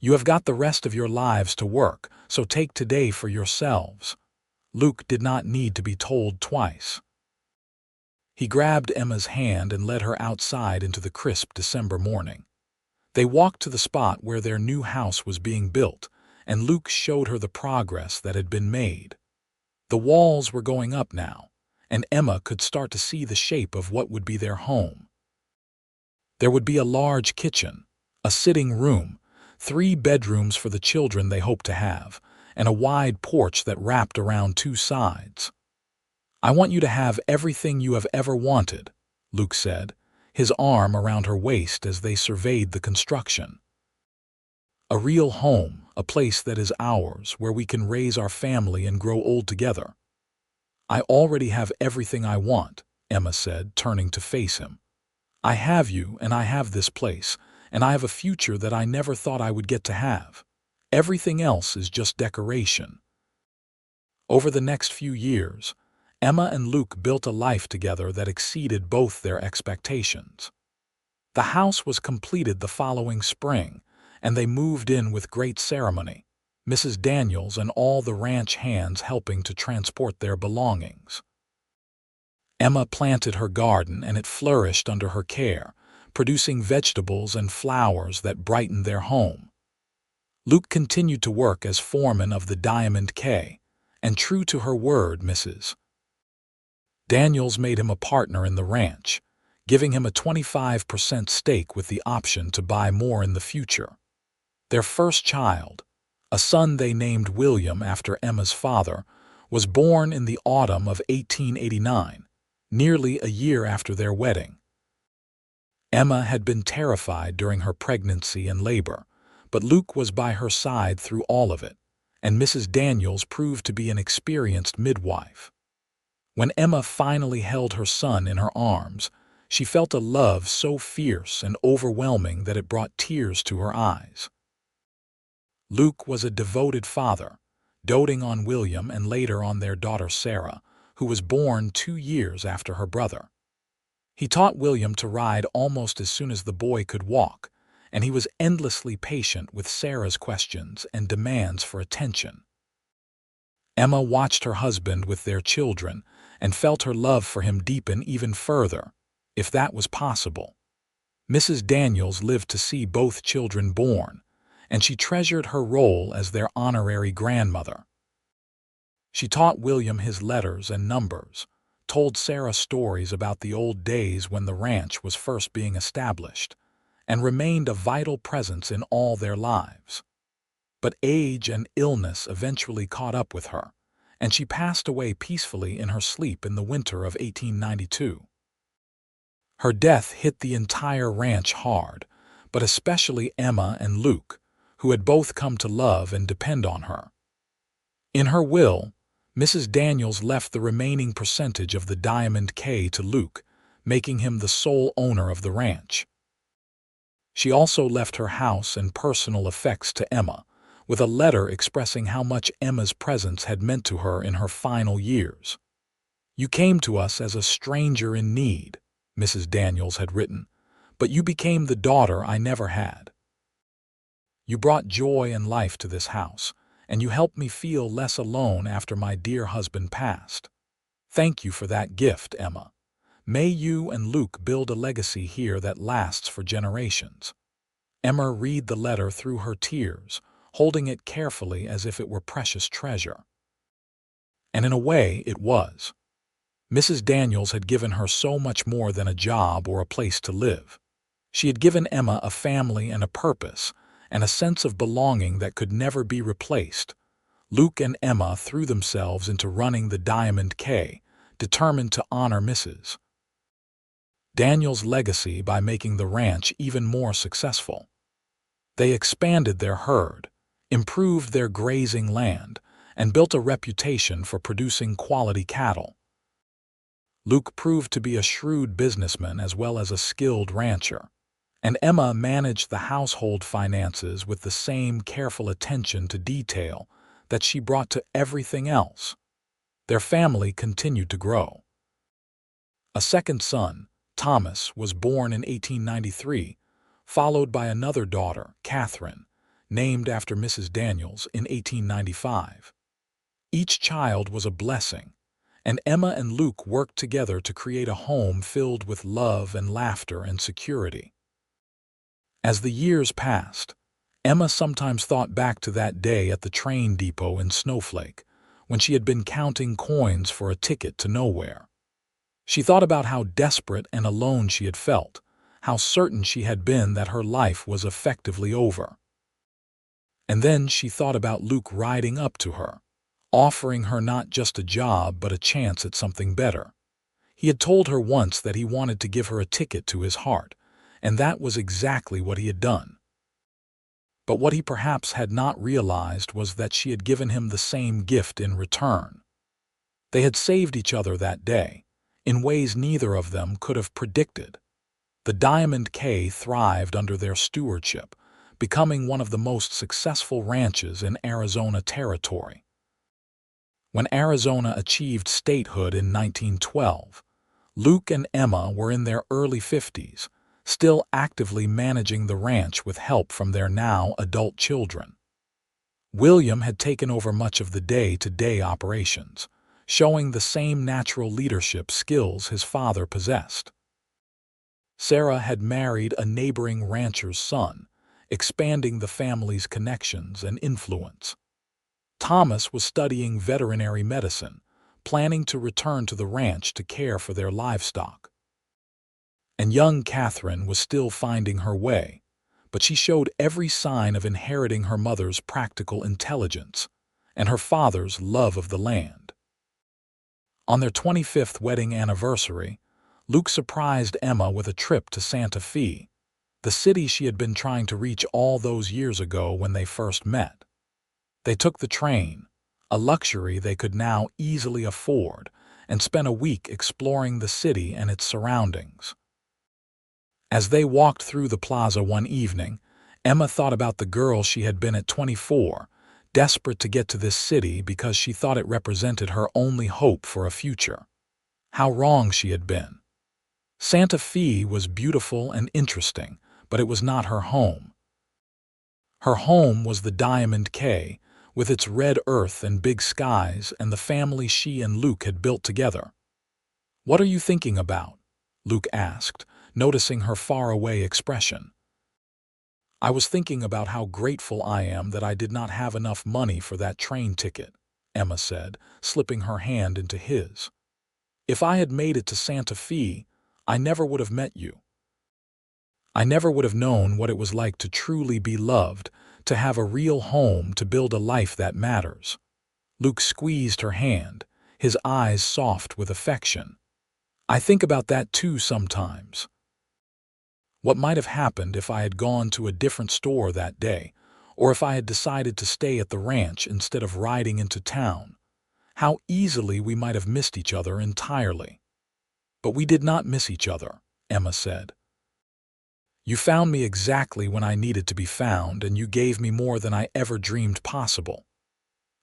You have got the rest of your lives to work, so take today for yourselves." Luke did not need to be told twice. He grabbed Emma's hand and led her outside into the crisp December morning. They walked to the spot where their new house was being built, and Luke showed her the progress that had been made. The walls were going up now, and Emma could start to see the shape of what would be their home. There would be a large kitchen, a sitting room, 3 bedrooms for the children they hoped to have, and a wide porch that wrapped around two sides. "I want you to have everything you have ever wanted," Luke said, his arm around her waist as they surveyed the construction. "A real home, a place that is ours, where we can raise our family and grow old together." "I already have everything I want," Emma said, turning to face him. "I have you, and I have this place, and I have a future that I never thought I would get to have. Everything else is just decoration." Over the next few years, Emma and Luke built a life together that exceeded both their expectations. The house was completed the following spring, and they moved in with great ceremony, Mrs. Daniels and all the ranch hands helping to transport their belongings. Emma planted her garden, and it flourished under her care, producing vegetables and flowers that brightened their home. Luke continued to work as foreman of the Diamond K, and true to her word, Mrs. Daniels made him a partner in the ranch, giving him a 25% stake with the option to buy more in the future. Their first child, a son they named William after Emma's father, was born in the autumn of 1889, nearly a year after their wedding. Emma had been terrified during her pregnancy and labor, but Luke was by her side through all of it, and Mrs. Daniels proved to be an experienced midwife. When Emma finally held her son in her arms, she felt a love so fierce and overwhelming that it brought tears to her eyes. Luke was a devoted father, doting on William and later on their daughter Sarah, who was born 2 years after her brother. He taught William to ride almost as soon as the boy could walk, and he was endlessly patient with Sarah's questions and demands for attention. Emma watched her husband with their children and felt her love for him deepen even further, if that was possible. Mrs. Daniels lived to see both children born, and she treasured her role as their honorary grandmother. She taught William his letters and numbers, told Sarah stories about the old days when the ranch was first being established, and remained a vital presence in all their lives. But age and illness eventually caught up with her, and she passed away peacefully in her sleep in the winter of 1892. Her death hit the entire ranch hard, but especially Emma and Luke, who had both come to love and depend on her. In her will, Mrs. Daniels left the remaining percentage of the Diamond K to Luke, making him the sole owner of the ranch. She also left her house and personal effects to Emma, with a letter expressing how much Emma's presence had meant to her in her final years. "You came to us as a stranger in need," Mrs. Daniels had written, "but you became the daughter I never had. You brought joy and life to this house, and you helped me feel less alone after my dear husband passed. Thank you for that gift, Emma. May you and Luke build a legacy here that lasts for generations." Emma read the letter through her tears, holding it carefully as if it were precious treasure. And in a way, it was. Mrs. Daniels had given her so much more than a job or a place to live. She had given Emma a family and a purpose, and a sense of belonging that could never be replaced. Luke and Emma threw themselves into running the Diamond K, determined to honor Mrs. Daniels' legacy by making the ranch even more successful. They expanded their herd, improved their grazing land, and built a reputation for producing quality cattle. Luke proved to be a shrewd businessman as well as a skilled rancher, and Emma managed the household finances with the same careful attention to detail that she brought to everything else. Their family continued to grow. A second son, Thomas, was born in 1893, followed by another daughter, Catherine, named after Mrs. Daniels, in 1895. Each child was a blessing, and Emma and Luke worked together to create a home filled with love and laughter and security. As the years passed, Emma sometimes thought back to that day at the train depot in Snowflake, when she had been counting coins for a ticket to nowhere. She thought about how desperate and alone she had felt, how certain she had been that her life was effectively over. And then she thought about Luke riding up to her, offering her not just a job but a chance at something better. He had told her once that he wanted to give her a ticket to his heart, and that was exactly what he had done. But what he perhaps had not realized was that she had given him the same gift in return. They had saved each other that day, in ways neither of them could have predicted. The Diamond K thrived under their stewardship, becoming one of the most successful ranches in Arizona territory. When Arizona achieved statehood in 1912, Luke and Emma were in their early 50s, still actively managing the ranch with help from their now adult children. William had taken over much of the day-to-day operations, showing the same natural leadership skills his father possessed. Sarah had married a neighboring rancher's son, expanding the family's connections and influence. Thomas was studying veterinary medicine, planning to return to the ranch to care for their livestock. And young Catherine was still finding her way, but she showed every sign of inheriting her mother's practical intelligence and her father's love of the land. On their 25th wedding anniversary, Luke surprised Emma with a trip to Santa Fe, the city she had been trying to reach all those years ago when they first met. They took the train, a luxury they could now easily afford, and spent a week exploring the city and its surroundings. As they walked through the plaza one evening, Emma thought about the girl she had been at 24, desperate to get to this city because she thought it represented her only hope for a future. How wrong she had been. Santa Fe was beautiful and interesting, but it was not her home. Her home was the Diamond K, with its red earth and big skies and the family she and Luke had built together. "What are you thinking about?" Luke asked, noticing her faraway expression. "I was thinking about how grateful I am that I did not have enough money for that train ticket," Emma said, slipping her hand into his. "If I had made it to Santa Fe, I never would have met you. I never would have known what it was like to truly be loved, to have a real home, to build a life that matters." Luke squeezed her hand, his eyes soft with affection. "I think about that too sometimes. What might have happened if I had gone to a different store that day, or if I had decided to stay at the ranch instead of riding into town? How easily we might have missed each other entirely." "But we did not miss each other," Emma said. "You found me exactly when I needed to be found, and you gave me more than I ever dreamed possible."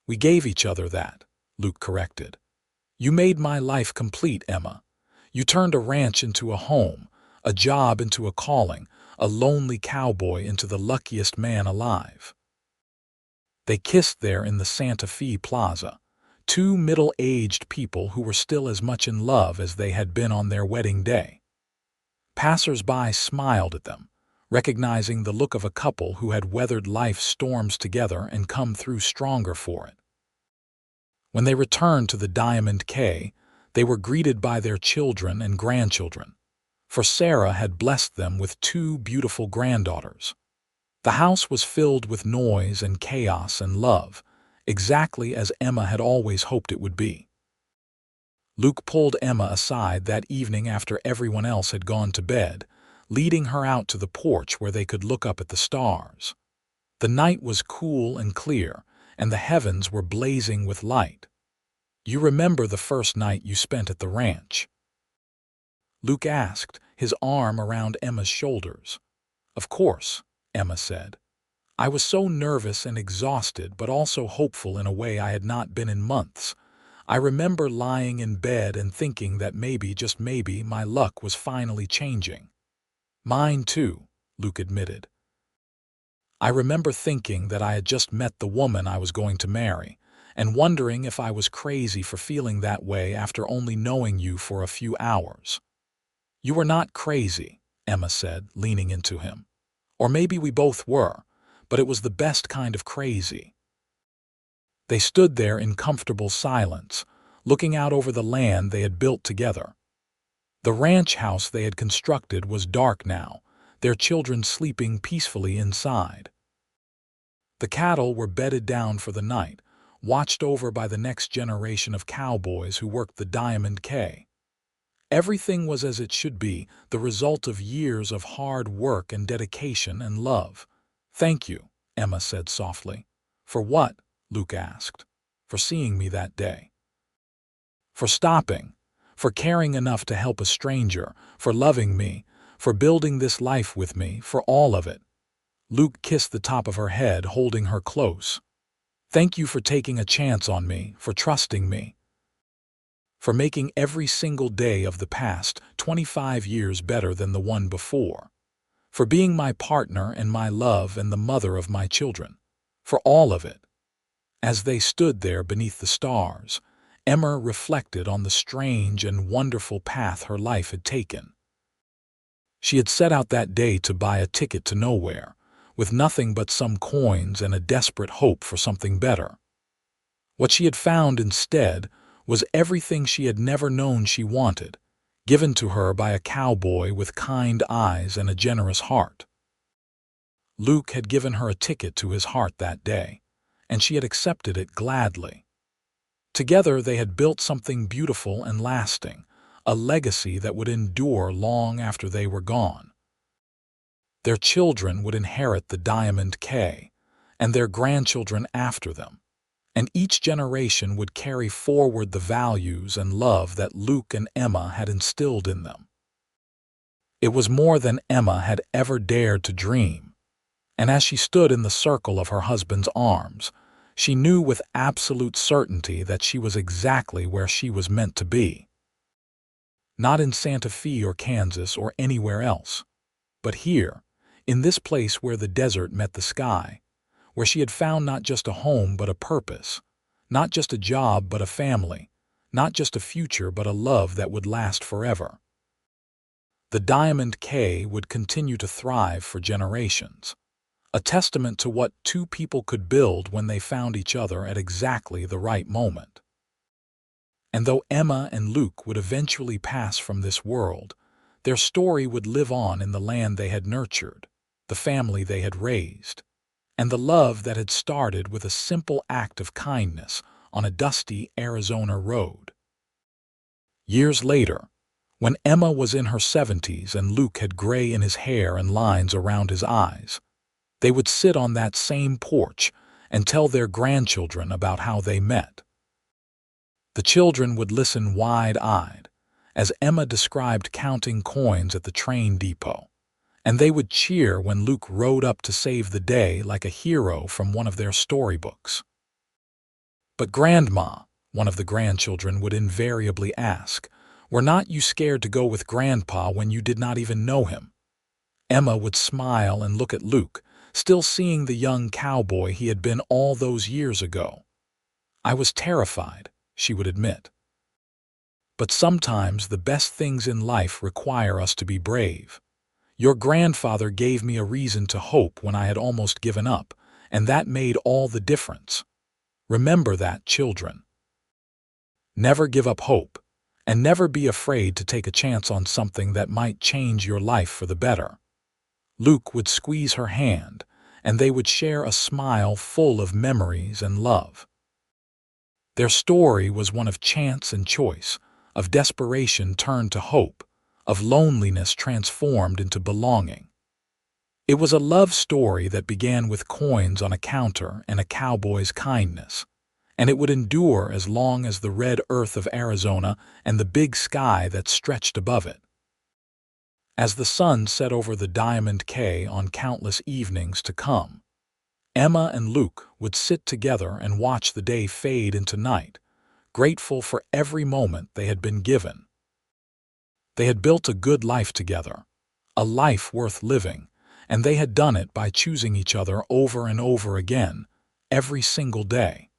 "We gave each other that," Luke corrected. "You made my life complete, Emma. You turned a ranch into a home, a job into a calling, a lonely cowboy into the luckiest man alive." They kissed there in the Santa Fe Plaza, two middle-aged people who were still as much in love as they had been on their wedding day. Passers-by smiled at them, recognizing the look of a couple who had weathered life's storms together and come through stronger for it. When they returned to the Diamond K, they were greeted by their children and grandchildren, for Sarah had blessed them with two beautiful granddaughters. The house was filled with noise and chaos and love, exactly as Emma had always hoped it would be. Luke pulled Emma aside that evening after everyone else had gone to bed, leading her out to the porch where they could look up at the stars. The night was cool and clear, and the heavens were blazing with light. "You remember the first night you spent at the ranch?" Luke asked, his arm around Emma's shoulders. "Of course," Emma said. "I was so nervous and exhausted, but also hopeful in a way I had not been in months. I remember lying in bed and thinking that maybe, just maybe, my luck was finally changing." "Mine too," Luke admitted. "I remember thinking that I had just met the woman I was going to marry, and wondering if I was crazy for feeling that way after only knowing you for a few hours." "You were not crazy," Emma said, leaning into him. "Or maybe we both were, but it was the best kind of crazy." They stood there in comfortable silence, looking out over the land they had built together. The ranch house they had constructed was dark now, their children sleeping peacefully inside. The cattle were bedded down for the night, watched over by the next generation of cowboys who worked the Diamond K. Everything was as it should be, the result of years of hard work and dedication and love. "Thank you," Emma said softly. "For what?" Luke asked. "For seeing me that day. For stopping. For caring enough to help a stranger. For loving me. For building this life with me. For all of it." Luke kissed the top of her head, holding her close. "Thank you for taking a chance on me, for trusting me. For making every single day of the past 25 years better than the one before. For being my partner and my love and the mother of my children. For all of it." As they stood there beneath the stars, Emma reflected on the strange and wonderful path her life had taken. She had set out that day to buy a ticket to nowhere, with nothing but some coins and a desperate hope for something better. What she had found instead was everything she had never known she wanted, given to her by a cowboy with kind eyes and a generous heart. Luke had given her a ticket to his heart that day, and she had accepted it gladly. Together they had built something beautiful and lasting, a legacy that would endure long after they were gone. Their children would inherit the Diamond K, and their grandchildren after them, and each generation would carry forward the values and love that Luke and Emma had instilled in them. It was more than Emma had ever dared to dream, and as she stood in the circle of her husband's arms, she knew with absolute certainty that she was exactly where she was meant to be. Not in Santa Fe or Kansas or anywhere else, but here, in this place where the desert met the sky, where she had found not just a home but a purpose, not just a job but a family, not just a future but a love that would last forever. The Diamond K would continue to thrive for generations, a testament to what two people could build when they found each other at exactly the right moment. And though Emma and Luke would eventually pass from this world, their story would live on in the land they had nurtured, the family they had raised, and the love that had started with a simple act of kindness on a dusty Arizona road. Years later, when Emma was in her 70s and Luke had gray in his hair and lines around his eyes, they would sit on that same porch and tell their grandchildren about how they met. The children would listen wide-eyed as Emma described counting coins at the train depot, and they would cheer when Luke rode up to save the day like a hero from one of their storybooks. "But Grandma," one of the grandchildren would invariably ask, "were not you scared to go with Grandpa when you did not even know him?" Emma would smile and look at Luke, still seeing the young cowboy he had been all those years ago. "I was terrified," she would admit. "But sometimes the best things in life require us to be brave. Your grandfather gave me a reason to hope when I had almost given up, and that made all the difference. Remember that, children. Never give up hope, and never be afraid to take a chance on something that might change your life for the better." Luke would squeeze her hand, and they would share a smile full of memories and love. Their story was one of chance and choice, of desperation turned to hope, of loneliness transformed into belonging. It was a love story that began with coins on a counter and a cowboy's kindness, and it would endure as long as the red earth of Arizona and the big sky that stretched above it. As the sun set over the Diamond K on countless evenings to come, Emma and Luke would sit together and watch the day fade into night, grateful for every moment they had been given. They had built a good life together, a life worth living, and they had done it by choosing each other over and over again, every single day.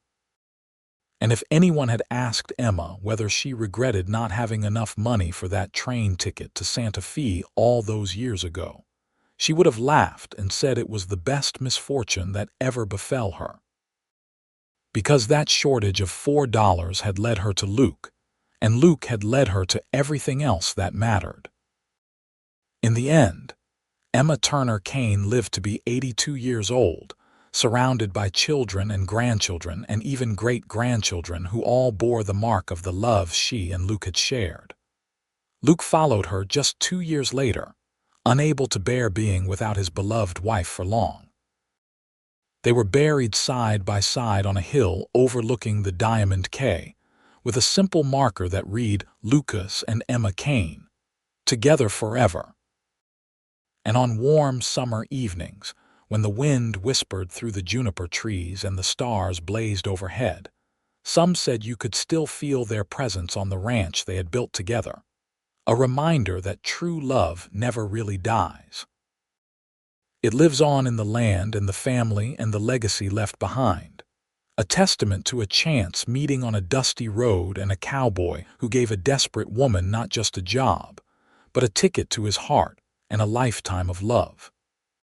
And if anyone had asked Emma whether she regretted not having enough money for that train ticket to Santa Fe all those years ago, she would have laughed and said it was the best misfortune that ever befell her. Because that shortage of $4 had led her to Luke, and Luke had led her to everything else that mattered. In the end, Emma Turner Kane lived to be 82 years old, surrounded by children and grandchildren and even great-grandchildren who all bore the mark of the love she and Luke had shared. Luke followed her just 2 years later, unable to bear being without his beloved wife for long. They were buried side by side on a hill overlooking the Diamond Quay, with a simple marker that read Lucas and Emma Kane, together forever. And on warm summer evenings, when the wind whispered through the juniper trees and the stars blazed overhead, some said you could still feel their presence on the ranch they had built together, a reminder that true love never really dies. It lives on in the land and the family and the legacy left behind, a testament to a chance meeting on a dusty road and a cowboy who gave a desperate woman not just a job, but a ticket to his heart and a lifetime of love.